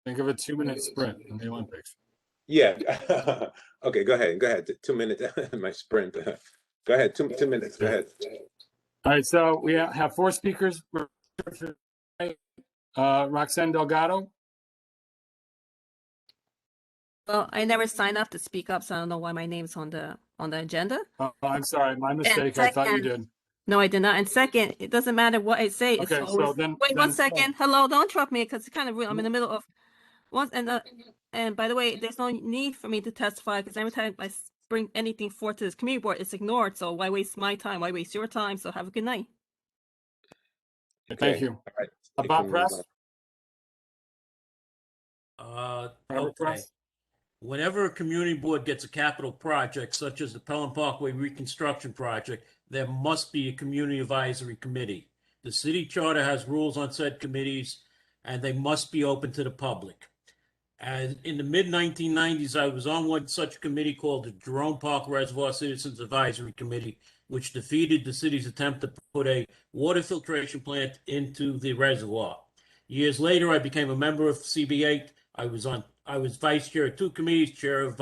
Think of a 2-minute sprint in the Olympics. Yeah. Okay, go ahead. 2 minutes. My sprint. Go ahead. Two minutes. Go ahead. All right. So we have 4 speakers. Roxanne Delgado. Well, I never signed up to speak up, so I don't know why my name's on the agenda. Oh, I'm sorry. My mistake. I thought you did. No, I did not. And second, it doesn't matter what I say. It's Okay, so always, then- wait then- 1 second. Hello, don't interrupt me because it's kind of rude. I'm in the middle of one and by the way, there's no need for me to testify because every time I bring anything forth to this community board, it's ignored. So why waste my time? Why waste your time? So have a good night. Thank you. All right. About press. Private Okay. press? Whenever a community board gets a capital project, such as the Pelham Parkway reconstruction project, there must be a community advisory committee. The city charter has rules on said committees, and they must be open to the public. And in the mid-1990s, I was on one such committee called the Jerome Park Reservoir Citizens Advisory Committee, which defeated the city's attempt to put a water filtration plant into the reservoir. Years later, I became a member of CB8. I was vice chair of 2 committees, chair of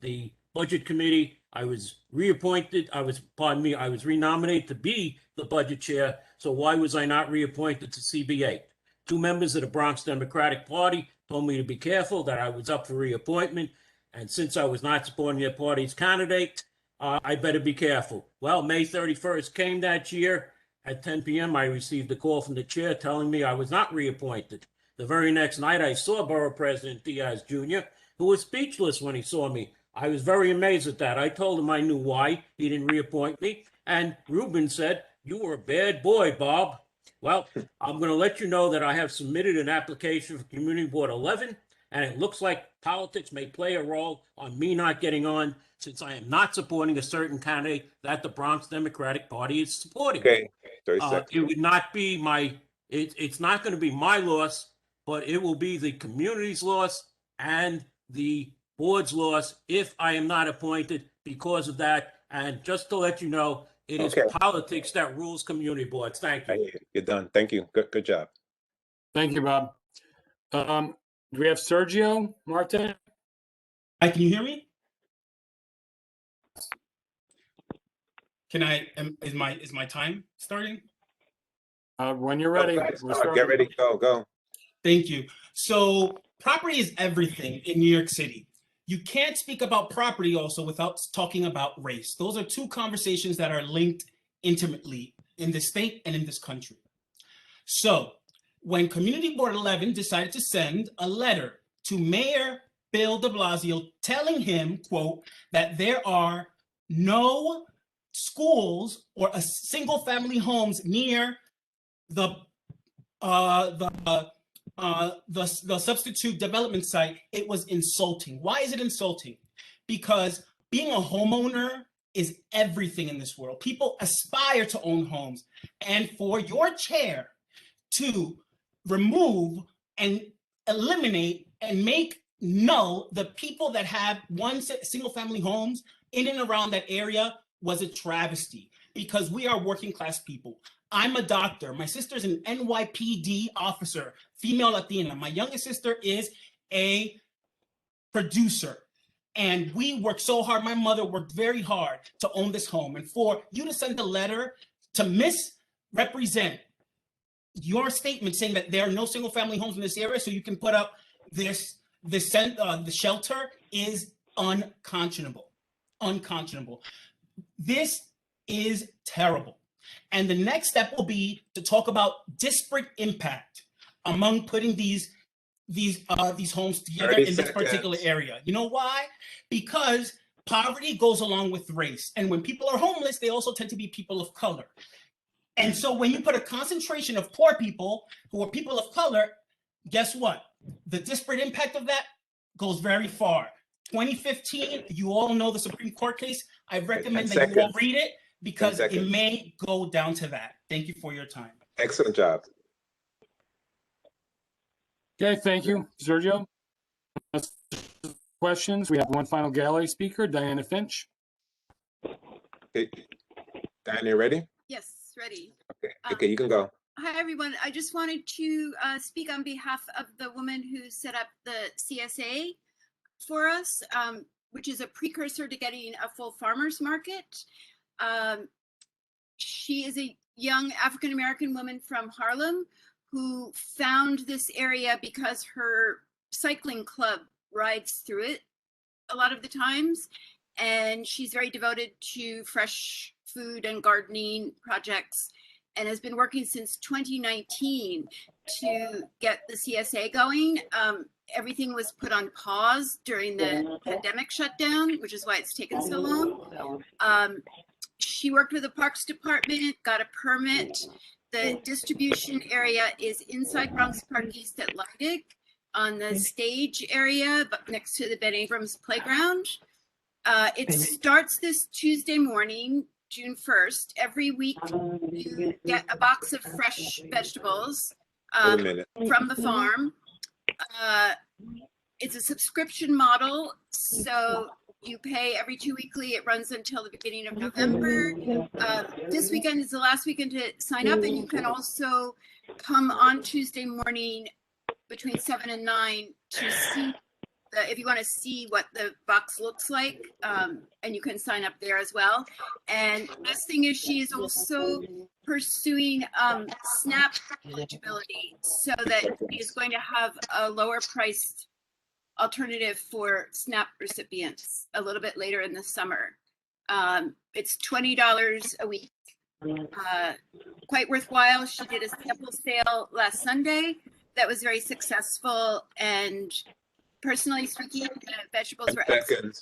the budget committee. I was reappointed. I was renominated to be the budget chair. So why was I not reappointed to CB8? 2 members of the Bronx Democratic Party told me to be careful, that I was up for reappointment. And since I was not supporting their party's candidate, I better be careful. Well, May 31st came that year. At 10 p.m., I received a call from the chair telling me I was not reappointed. The very next night, I saw Borough President Diaz Jr., who was speechless when he saw me. I was very amazed at that. I told him I knew why he didn't reappoint me. And Ruben said, "You were a bad boy, Bob." Well, I'm going to let you know that I have submitted an application for Community Board 11, and it looks like politics may play a role on me not getting on, since I am not supporting a certain candidate that the Bronx Democratic Party is supporting. Okay. 30 seconds. It would not be it's not going to be my loss, but it will be the community's loss and the board's loss if I am not appointed because of that. And just to let you know, it is Okay. politics that rules community boards. Thank you. You're done. Thank you. Good job. Thank you, Bob. Do we have Sergio Marte? Hi, can you hear me? Is my time starting? When you're ready. We're starting. Get ready. Go. Thank you. So property is everything in New York City. You can't speak about property also without talking about race. Those are 2 conversations that are linked intimately in this state and in this country. So when Community Board 11 decided to send a letter to Mayor Bill de Blasio telling him, quote, that there are no schools or a single family homes near the substitute development site, it was insulting. Why is it insulting? Because being a homeowner is everything in this world. People aspire to own homes. And for your chair to remove and eliminate and make null the people that have single family homes in and around that area was a travesty, because we are working class people. I'm a doctor. My sister's an NYPD officer, female Latina. My youngest sister is a producer. And we worked so hard. My mother worked very hard to own this home. And for you to send a letter to misrepresent your statement saying that there are no single family homes in this area so you can put up the shelter is unconscionable. This is terrible. And the next step will be to talk about disparate impact among putting these homes together in this particular area. You know why? Because poverty goes along with race. And when people are homeless, they also tend to be people of color. And so when you put a concentration of poor people who are people of color, guess what? The disparate impact of that goes very far. 2015, you all know the Supreme Court case. I recommend that you all read it because it may go down to that. Thank you for your time. Excellent job. Okay, thank you, Sergio. Questions? We have one final gallery speaker, Diana Finch. Okay. Diana, you ready? Yes, ready. Okay, you can go. Hi, everyone. I just wanted to speak on behalf of the woman who set up the CSA for us, which is a precursor to getting a full farmers market. She is a young African-American woman from Harlem who found this area because her cycling club rides through it a lot of the times. And she's very devoted to fresh food and gardening projects and has been working since 2019 to get the CSA going. Everything was put on pause during the pandemic shutdown, which is why it's taken so long. She worked with the Parks Department, got a permit. The distribution area is inside Bronx Park East at Leidig on the stage area, but next to the Ben Abrams playground. It starts this Tuesday morning, June 1st. Every week you get a box of fresh vegetables from the farm. It's a subscription model, so you pay every 2 weekly. It runs until the beginning of November. This weekend is the last weekend to sign up, and you can also come on Tuesday morning between 7 and 9 to see if you want to see what the box looks like, and you can sign up there as well. And the best thing is she is also pursuing SNAP eligibility so that she is going to have a lower priced alternative for SNAP recipients a little bit later in the summer. It's $20 a week. Quite worthwhile. She did a sample sale last Sunday that was very successful, and personally speaking, the vegetables were excellent.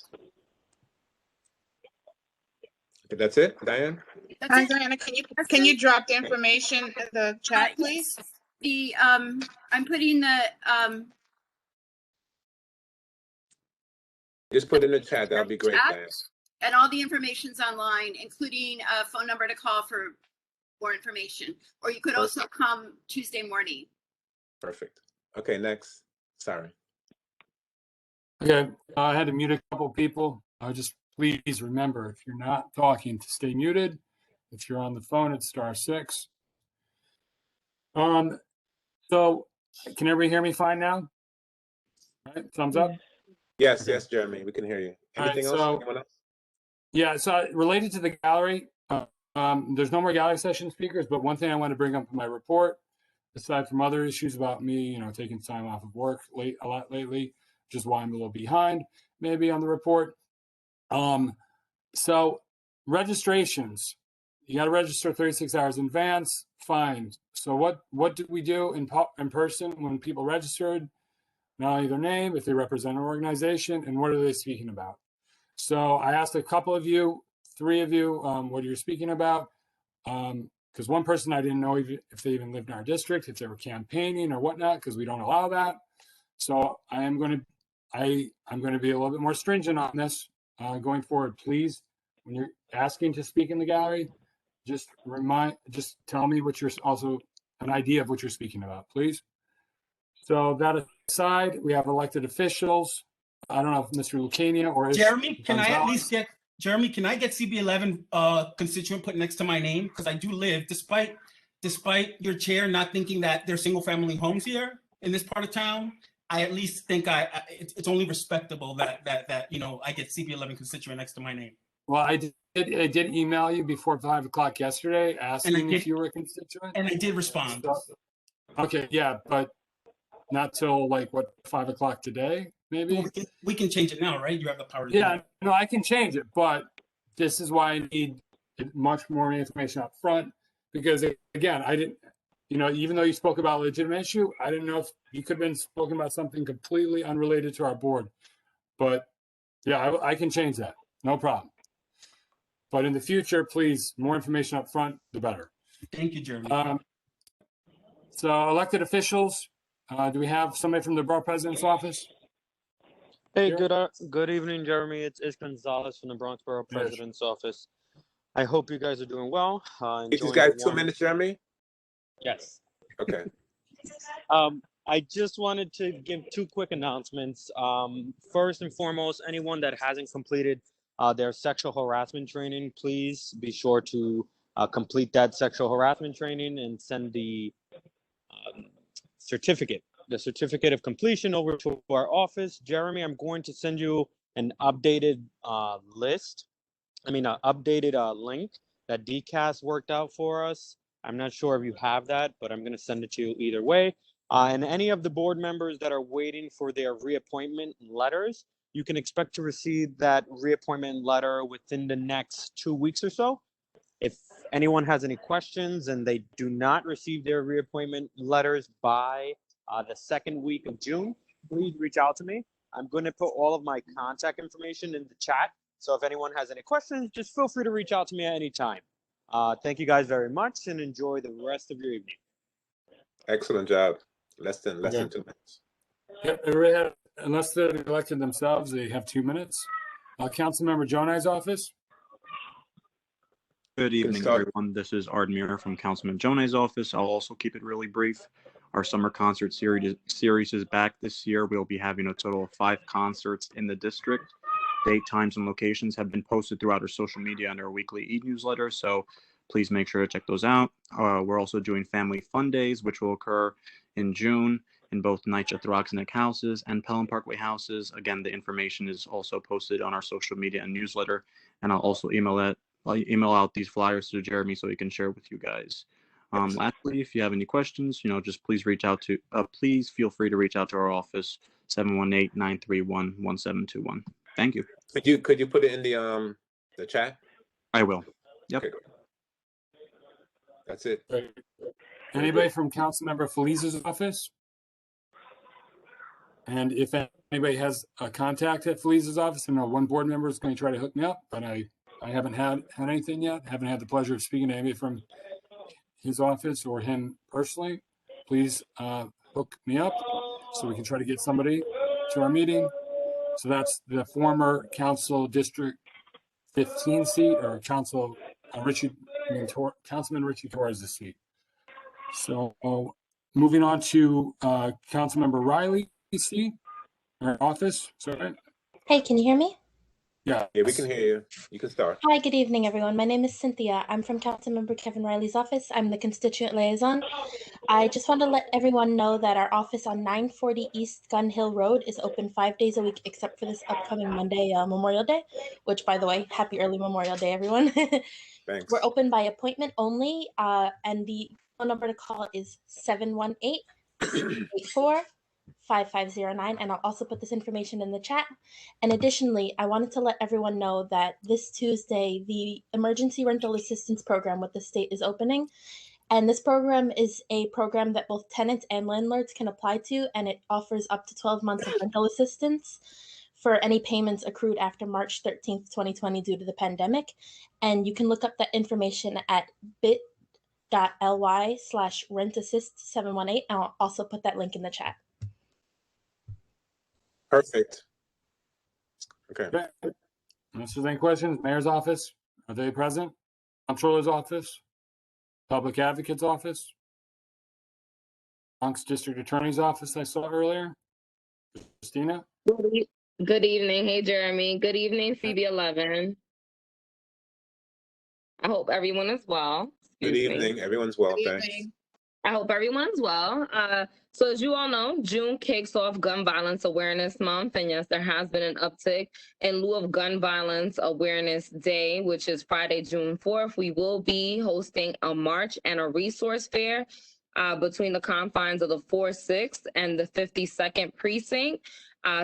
Okay, that's it, Diane? Hi, Diana, can you drop the information in the chat, please? The I'm putting the Just put in the chat. That'll be great, Diane. and all the information's online, including a phone number to call for more information. Or you could also come Tuesday morning. Perfect. Okay, next. Sorry. Okay, I had to mute a couple people. Just please remember, if you're not talking, to stay muted. If you're on the phone, it's *6. So can everybody hear me fine now? All right, thumbs up. Yes, yes, Jeremy, we can hear you. Anything else? Anyone else? Yeah, so related to the gallery, there's no more gallery session speakers, but one thing I want to bring up in my report, aside from other issues about me, taking time off of work a lot lately, which is why I'm a little behind maybe on the report. So registrations, you got to register 36 hours in advance, fine. So what did we do in person when people registered? Not only their name, if they represent an organization, and what are they speaking about? So I asked a couple of you, 3 of you, what you're speaking about. Because one person I didn't know if they even lived in our district, if they were campaigning or whatnot, because we don't allow that. So I'm going to be a little bit more stringent on this going forward. Please, when you're asking to speak in the gallery, just tell me what you're also an idea of what you're speaking about, please. So that aside, we have elected officials. I don't know if Mr. Lucania or Jeremy, can I at least get CB11 constituent put next to my name? Because I do live, despite your chair not thinking that there's single family homes here in this part of town, I at least think it's only respectable that I get CB11 constituent next to my name. Well, I did email you before 5 o'clock yesterday asking if you were a constituent. And I did respond. So, okay, yeah, but not till 5 o'clock today, maybe? Well, we can change it now, right? You have the power to do Yeah, it. no, I can change it, but this is why I need much more information up front, because again, I didn't, even though you spoke about a legitimate issue, I didn't know if you could have been spoken about something completely unrelated to our board. But yeah, I can change that. No problem. But in the future, please, more information up front, the better. Thank you, Jeremy. So elected officials, do we have somebody from the borough president's office? Hey, Here? good evening, Jeremy. It's Gonzalez from the Bronx Borough Yes. President's Office. I hope you guys are doing well. You just Enjoying got the 2 minutes, Jeremy? Yes. Okay. I just wanted to give two quick announcements. First and foremost, anyone that hasn't completed their sexual harassment training, please be sure to complete that sexual harassment training and send the certificate of completion over to our office. Jeremy, I'm going to send you an updated link that DCAS worked out for us. I'm not sure if you have that, but I'm going to send it to you either way. And any of the board members that are waiting for their reappointment letters, you can expect to receive that reappointment letter within the next 2 weeks or so. If anyone has any questions and they do not receive their reappointment letters by the second week of June, please reach out to me. I'm going to put all of my contact information in the chat. So if anyone has any questions, just feel free to reach out to me at any time. Thank you guys very much and enjoy the rest of your evening. Excellent job. Less than 2 minutes. Yep, everybody have, unless they're elected themselves, they have 2 minutes. Councilmember Jonai's office. Good evening, start. everyone. This is Ard Muir from Councilman Jonai's office. I'll also keep it really brief. Our summer concert series is back this year. We'll be having a total of 5 concerts in the district. Date, times, and locations have been posted throughout our social media and our weekly e-newsletter, so please make sure to check those out. We're also doing Family Fun Days, which will occur in June in both NYCHA Throxneck houses and Pelham Parkway houses. Again, the information is also posted on our social media and newsletter, and I'll also email out these flyers to Jeremy so he can share with you guys. Lastly, if you have any questions, just please please feel free to reach out to our office, 718-931-1721. Thank you. Could you put it in the chat? I will. Yep. Okay. That's it. Anybody from Councilmember Felice's office? And if anybody has a contact at Felice's office, I know one board member is going to try to hook me up, but I haven't had anything yet. Haven't had the pleasure of speaking to anybody from his office or him personally. Please hook me up so we can try to get somebody to our meeting. So that's the former Council District 15 seat, or Councilman Richie Torres' seat. So moving on to Councilmember Riley's seat, or office. Sorry. Hey, can you hear me? Yeah. Yeah, we can hear you. You can start. Hi, good evening, everyone. My name is Cynthia. I'm from Councilmember Kevin Riley's office. I'm the constituent liaison. I just want to let everyone know that our office on 940 East Gun Hill Road is open 5 days a week, except for this upcoming Monday, Memorial Day, which, by the way, happy early Memorial Day, everyone. Thanks. We're open by appointment only, and the phone number to call is 718-884-5509, and I'll also put this information in the chat. And additionally, I wanted to let everyone know that this Tuesday, the Emergency Rental Assistance Program with the state is opening. And this program is a program that both tenants and landlords can apply to, and it offers up to 12 months of rental assistance for any payments accrued after March 13th, 2020 due to the pandemic. And you can look up that information at bit.ly/rentassist718. And I'll also put that link in the chat. Perfect. Okay. Unless there's any questions, Mayor's office, are they present? Comptroller's office, Public Advocate's office, Bronx District Attorney's office I saw earlier. Christina? Good evening. Hey, Jeremy. Good evening, CB11. I hope everyone is well. Good evening. Everyone's well, thanks. I hope everyone's well. So as you all know, June kicks off Gun Violence Awareness Month. And yes, there has been an uptick. In lieu of Gun Violence Awareness Day, which is Friday, June 4th, we will be hosting a march and a resource fair between the confines of the 4th, 6th, and the 52nd Precinct,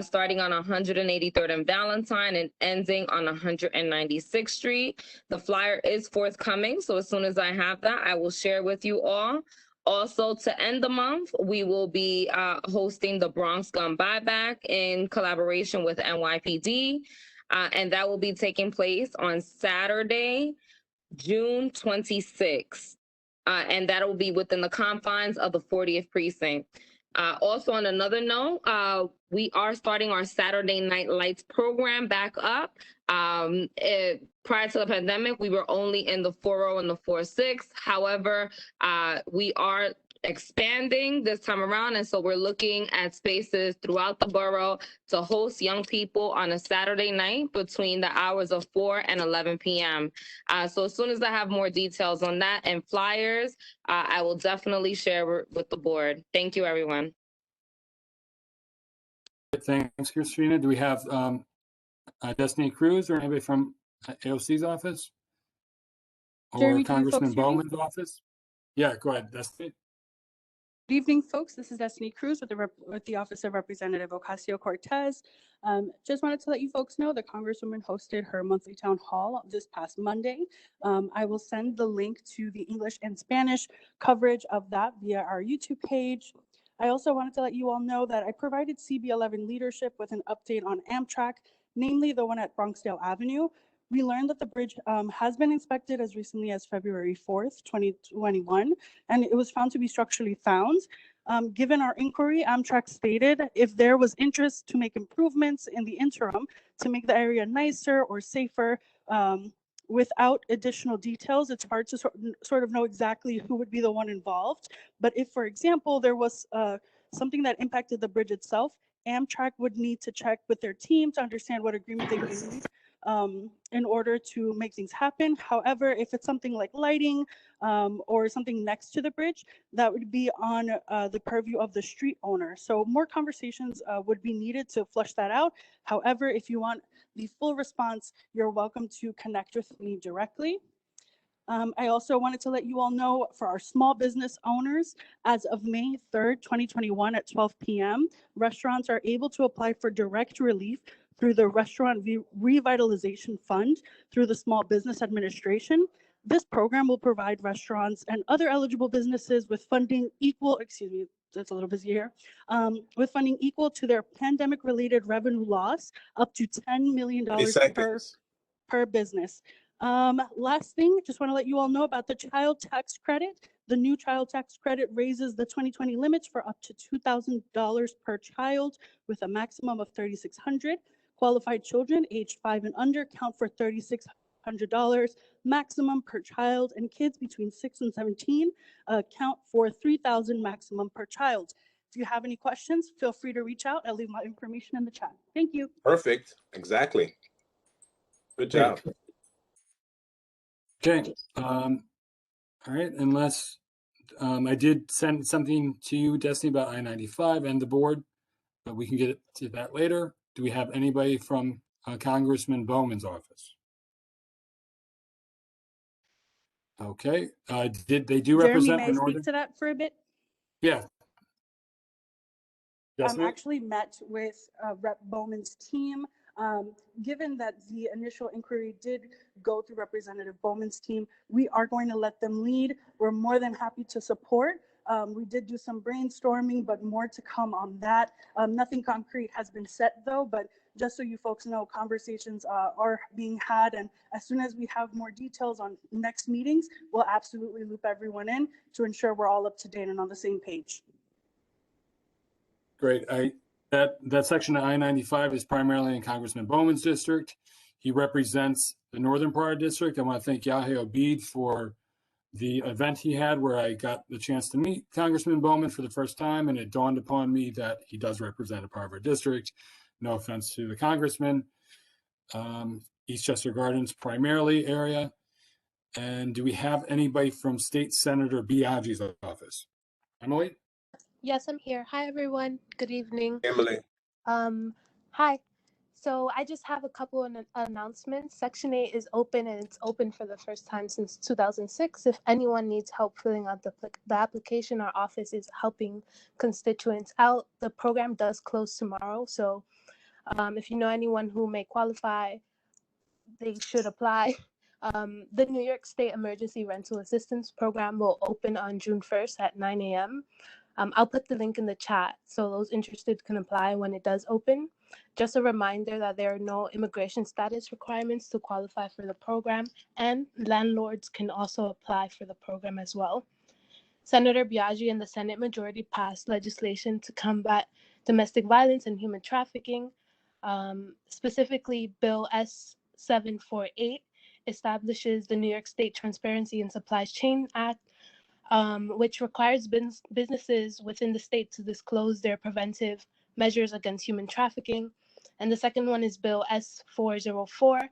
starting on 183rd and Valentine and ending on 196th Street. The flyer is forthcoming, so as soon as I have that, I will share with you all. Also, to end the month, we will be hosting the Bronx Gun Buyback in collaboration with NYPD. and that will be taking place on Saturday, June 26th. And that will be within the confines of the 40th precinct. Also, on another note, we are starting our Saturday Night Lights program back up. Prior to the pandemic, we were only in the 4.0 and the 4.6. However, we are expanding this time around, and so we're looking at spaces throughout the borough to host young people on a Saturday night between the hours of 4 and 11 p.m. So as soon as I have more details on that and flyers, I will definitely share with the board. Thank you, everyone. Thanks, Christina. Do we have Destiny Cruz or anybody from AOC's office? Or Jeremy, can you Congressman folks hear me? Bowman's office? Yeah, go ahead, Destiny. Good evening, folks. This is Destiny Cruz with the Office of Representative Ocasio-Cortez. Just wanted to let you folks know that Congresswoman hosted her monthly town hall this past Monday. I will send the link to the English and Spanish coverage of that via our YouTube page. I also wanted to let you all know that I provided CB11 leadership with an update on Amtrak, namely the one at Bronxdale Avenue. We learned that the bridge has been inspected as recently as February 4th, 2021, and it was found to be structurally sound. Given our inquiry, Amtrak stated if there was interest to make improvements in the interim to make the area nicer or safer, without additional details, it's hard to sort of know exactly who would be the one involved. But if, for example, there was something that impacted the bridge itself, Amtrak would need to check with their team to understand what agreement they would need in order to make things happen. However, if it's something like lighting or something next to the bridge, that would be on the purview of the street owner. So more conversations would be needed to flush that out. However, if you want the full response, you're welcome to connect with me directly. I also wanted to let you all know for our small business owners, as of May 3rd, 2021 at 12 p.m., restaurants are able to apply for direct relief through the Restaurant Revitalization Fund through the Small Business Administration. This program will provide restaurants and other eligible businesses with funding equal, that's a little busy here, with funding equal to their pandemic-related revenue loss, up to $10 million per business. Last thing, just want to let you all know about the child tax credit. The new child tax credit raises the 2020 limits for up to $2,000 per child with a maximum of $3,600. Qualified children aged 5 and under count for $3,600 maximum per child, and kids between 6 and 17 count for $3,000 maximum per child. If you have any questions, feel free to reach out. I'll leave my information in the chat. Thank you. Perfect. Exactly. Good job. Okay. All right. Unless I did send something to you, Destiny, about I-95 and the board, but we can get to that later. Do we have anybody from Congressman Bowman's office? Okay. They do Jeremy, represent may the I northern? speak to that for a bit? Yeah. Destiny? Actually met with Rep. Bowman's team. Given that the initial inquiry did go through Representative Bowman's team, we are going to let them lead. We're more than happy to support. We did do some brainstorming, but more to come on that. Nothing concrete has been set though, but just so you folks know, conversations are being had, and as soon as we have more details on next meetings, we'll absolutely loop everyone in to ensure we're all up to date and on the same page. Great. That section of I-95 is primarily in Congressman Bowman's district. He represents the northern part of the district. I want to thank Yahya Obeid for the event he had where I got the chance to meet Congressman Bowman for the first time, and it dawned upon me that he does represent a part of our district. No offense to the congressman. Eastchester Gardens primarily area. And do we have anybody from State Senator Biaggi's office? Emily? Yes, I'm here. Hi, everyone. Good evening. Emily. Hi. So I just have a couple of announcements. Section 8 is open, and it's open for the first time since 2006. If anyone needs help filling out the application, our office is helping constituents out. The program does close tomorrow, so if you know anyone who may qualify, they should apply. The New York State Emergency Rental Assistance Program will open on June 1st at 9 a.m. I'll put the link in the chat so those interested can apply when it does open. Just a reminder that there are no immigration status requirements to qualify for the program, and landlords can also apply for the program as well. Senator Biaggi and the Senate majority passed legislation to combat domestic violence and human trafficking. Specifically, Bill S748 establishes the New York State Transparency in Supply Chain Act, which requires businesses within the state to disclose their preventive measures against human trafficking. And the second one is Bill S404,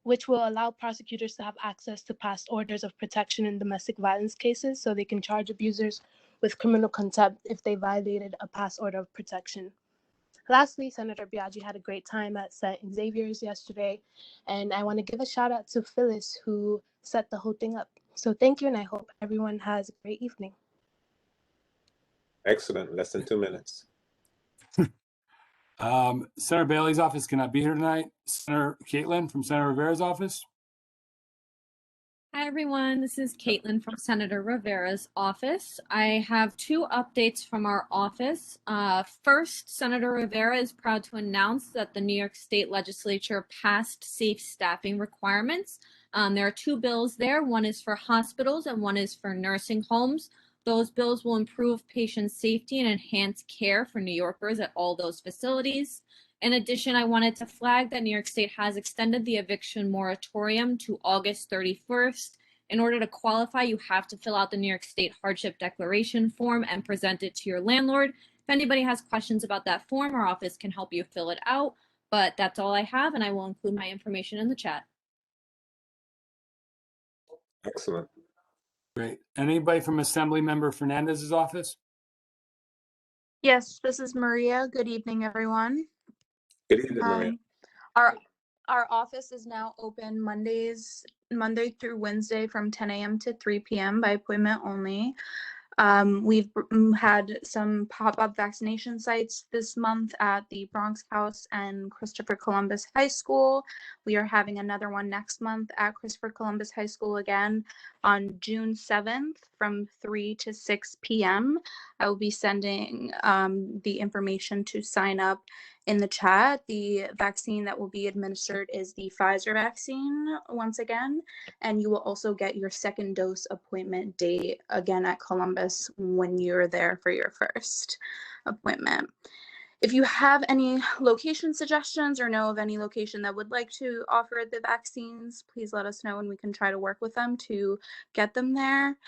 which will allow prosecutors to have access to past orders of protection in domestic violence cases, so they can charge abusers with criminal contempt if they violated a past order of protection. Lastly, Senator Biaggi had a great time at St. Xavier's yesterday, and I want to give a shout out to Phyllis, who set the whole thing up. So thank you, and I hope everyone has a great evening. Excellent. Less than 2 minutes. Senator Bailey's office cannot be here tonight. Senator Caitlin from Senator Rivera's office. Hi, everyone. This is Caitlin from Senator Rivera's office. I have two updates from our office. First, Senator Rivera is proud to announce that the New York State Legislature passed safe staffing requirements. There are two bills there. One is for hospitals and one is for nursing homes. Those bills will improve patient safety and enhance care for New Yorkers at all those facilities. In addition, I wanted to flag that New York State has extended the eviction moratorium to August 31st. In order to qualify, you have to fill out the New York State Hardship Declaration form and present it to your landlord. If anybody has questions about that form, our office can help you fill it out. But that's all I have, and I will include my information in the chat. Excellent. Great. Anybody from Assembly Member Fernandez's office? Yes, this is Maria. Good evening, everyone. Good evening, Maria. Our office is now open Monday through Wednesday from 10 a.m. to 3 p.m. by appointment only. We've had some pop-up vaccination sites this month at the Bronx House and Christopher Columbus High School. We are having another one next month at Christopher Columbus High School again on June 7th from 3 to 6 p.m. I will be sending the information to sign up in the chat. The vaccine that will be administered is the Pfizer vaccine once again, and you will also get your second dose appointment date again at Columbus when you're there for your first appointment. If you have any location suggestions or know of any location that would like to offer the vaccines, please let us know and we can try to work with them to get them there.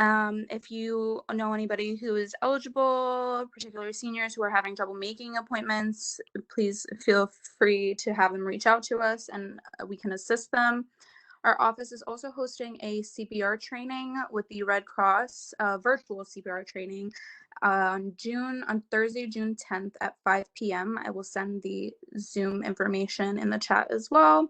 If you know anybody who is eligible, particularly seniors who are having trouble making appointments, please feel free to have them reach out to us and we can assist them. Our office is also hosting a CPR training with the Red Cross, virtual CPR training on Thursday, June 10th at 5 p.m. I will send the Zoom information in the chat as well.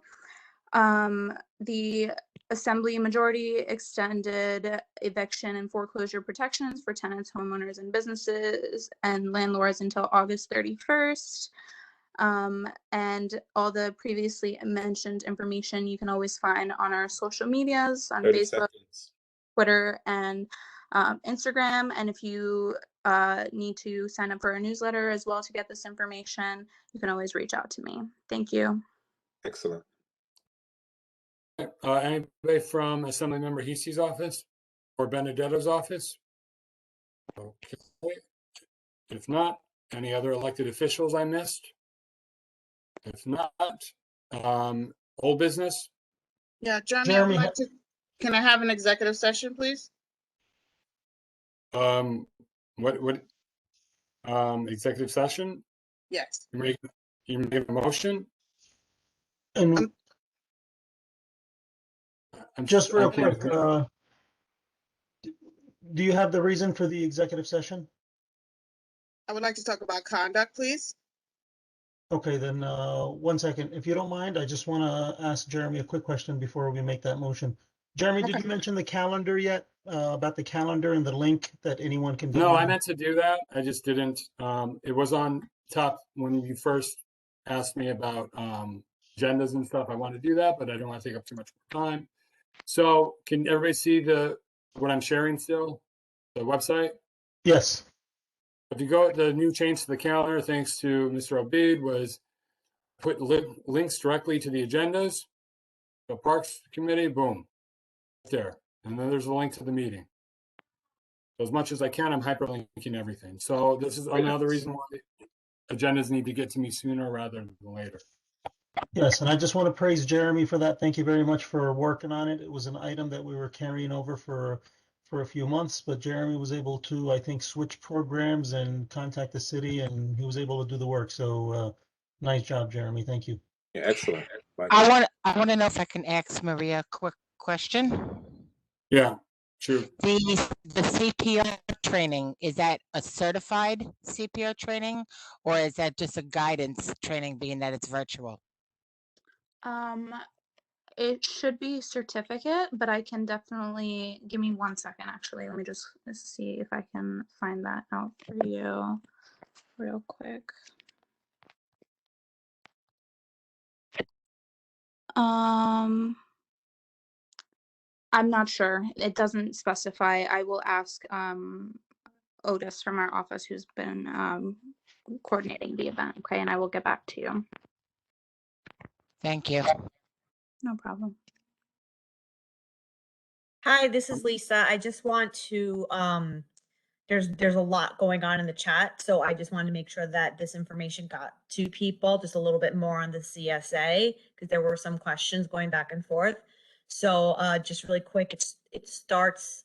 The Assembly majority extended eviction and foreclosure protections for tenants, homeowners, and businesses and landlords until August 31st. And all the previously mentioned information you can always find on our social medias on Facebook, Twitter, and Instagram. And if you need to sign up for a newsletter as well to get this information, you can always reach out to me. Thank you. Excellent. Anybody from Assemblymember Heasy's office or Benedetto's office? Okay. If not, any other elected officials I missed? If not, old business? Yeah, Jeremy, can I have an executive session, please? What executive session? Yes. You make a motion? And just real quick, do you have the reason for the executive session? I would like to talk about conduct, please. Okay, then 1 second. If you don't mind, I just want to ask Jeremy a quick question before we make that motion. Jeremy, did you mention the calendar yet? About the calendar and the link that anyone can do? No, I meant to do that. I just didn't. It was on top when you first asked me about agendas and stuff. I want to do that, but I don't want to take up too much time. So can everybody see what I'm sharing still? The website? Yes. If you go, the new change to the calendar, thanks to Mr. Abid, was put links directly to the agendas. The Parks Committee, boom, there. And then there's a link to the meeting. So as much as I can, I'm hyperlinking everything. So this is another reason why the agendas need to get to me sooner rather than later. Yes, and I just want to praise Jeremy for that. Thank you very much for working on it. It was an item that we were carrying over for a few months, but Jeremy was able to, I think, switch programs and contact the city, and he was able to do the work. So nice job, Jeremy. Thank you. Yeah, excellent. I want to know if I can ask Maria a quick question. Yeah, sure. The CPR training, is that a certified CPR training, or is that just a guidance training, being that it's virtual? It should be certificate, but I can definitely give me 1 second. Actually, let me just see if I can find that out for you real quick. I'm not sure. It doesn't specify. I will ask Otis from our office, who's been coordinating the event. Okay, and I will get back to you. Thank you. No problem. Hi, this is Lisa. I just want to, there's a lot going on in the chat, so I just wanted to make sure that this information got to people, just a little bit more on the CSA, because there were some questions going back and forth. So just really quick, it starts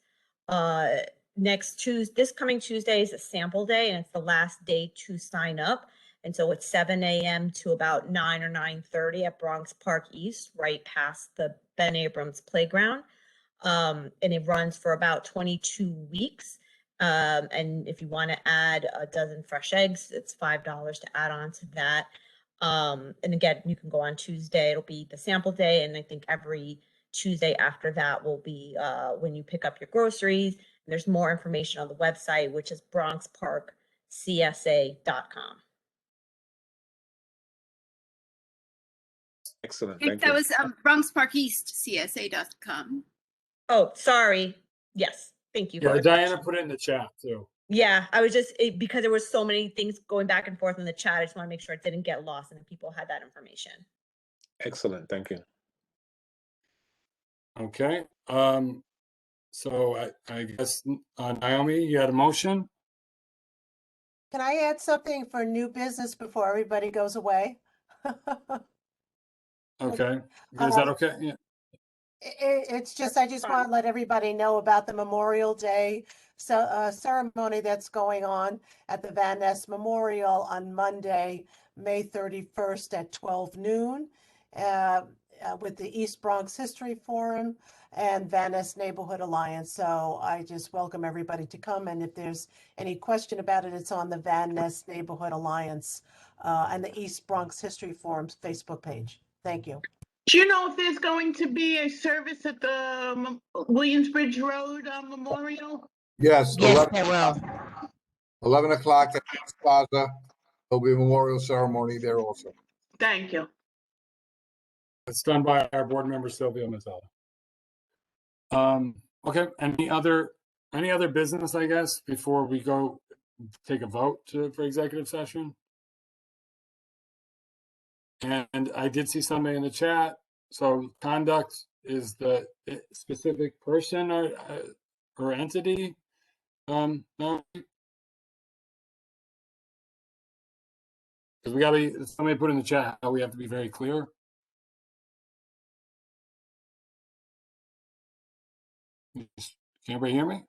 next Tuesday. This coming Tuesday is a sample day, and it's the last day to sign up. And so it's 7 a.m. to about 9 or 9:30 at Bronx Park East, right past the Ben Abrams playground. And it runs for about 22 weeks. And if you want to add a dozen fresh eggs, it's $5 to add on to that. And again, you can go on Tuesday. It'll be the sample day. And I think every Tuesday after that will be when you pick up your groceries. And there's more information on the website, which is bronxparkcsa.com. Excellent. I think that was BronxParkEastCSA.com. Oh, sorry. Yes. Thank you. Yeah, for the Diana correction. put it in the chat too. Yeah, I was just, because there were so many things going back and forth in the chat, I just want to make sure it didn't get lost and that people had that information. Excellent. Thank you. Okay. So I guess Naomi, you had a motion? Can I add something for new business before everybody goes away? Okay. Is that okay? Yeah. It's just, I just want to let everybody know about the Memorial Day ceremony that's going on at the Van Ness Memorial on Monday, May 31st at 12 noon with the East Bronx History Forum and Van Ness Neighborhood Alliance. So I just welcome everybody to come. And if there's any question about it, it's on the Van Ness Neighborhood Alliance and the East Bronx History Forum's Facebook page. Thank you. Do you know if there's going to be a service at the Williamsbridge Road Memorial? Yes. Yes, there will. 11 o'clock at the Plaza. There'll be a memorial ceremony there also. Thank you. It's done by our board member, Sylvia Mazzella. Okay, any other business, I guess, before we go take a vote for executive session? And I did see somebody in the chat. So conduct is the specific person or entity. No, because we got to, somebody put in the chat how we have to be very clear. Can everybody hear me?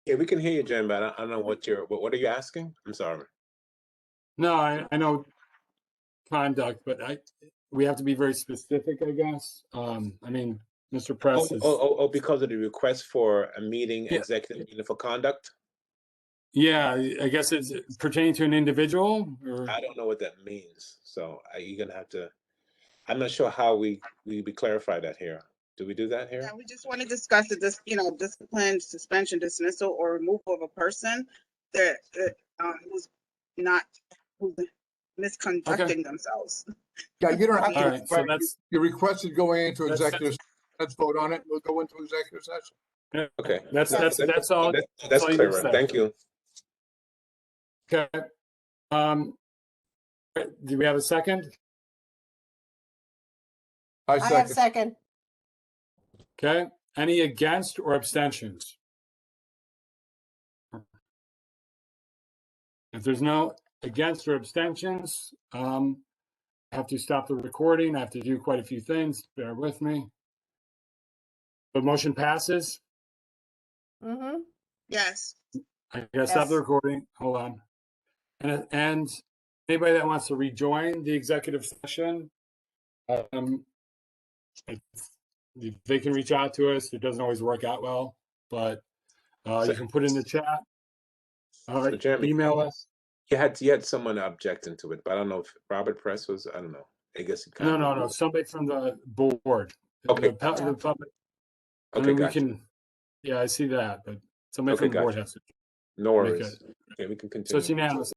Yeah, we can hear you, Jen, but I don't know what are you asking? I'm sorry. No, I know conduct, but we have to be very specific, I guess. I mean, Mr. Press is. Because of the request for a meeting, Yeah. executive meeting for conduct? Yeah, I guess it's pertaining to an individual, or I don't know what that means. So you're gonna have to, I'm not sure how we clarify that here. Do we do that here? Yeah, we just want to discuss the discipline, suspension, dismissal, or removal of a person that who's misconducting themselves. Yeah, you don't have to. All right, so that's your request is going into executive. Let's vote on it. We'll go into executive session. Okay. That's No, all. That's That's all you need to clearer. say. Thank you. Okay. Do we have a second? I I have second. second. Okay. Any against or abstentions? If there's no against or abstentions, I have to stop the recording. I have to do quite a few things. Bear with me. The motion passes. Mm-hmm. Yes. I gotta stop the Yes. recording. Hold on. And anybody that wants to rejoin the executive session, they can reach out to us. It doesn't always work out well, but you can put in the chat. So Jeremy, Email us. you had someone objecting to it, but I don't know if Robert Press was. I don't know. I guess he kind No. Somebody from the board. Okay. The public. I Okay, mean, we gotcha. can. Yeah, I see that, but somebody Okay, from the board gotcha. has to. No make worries. it. Okay, we can So continue. it's unanimous.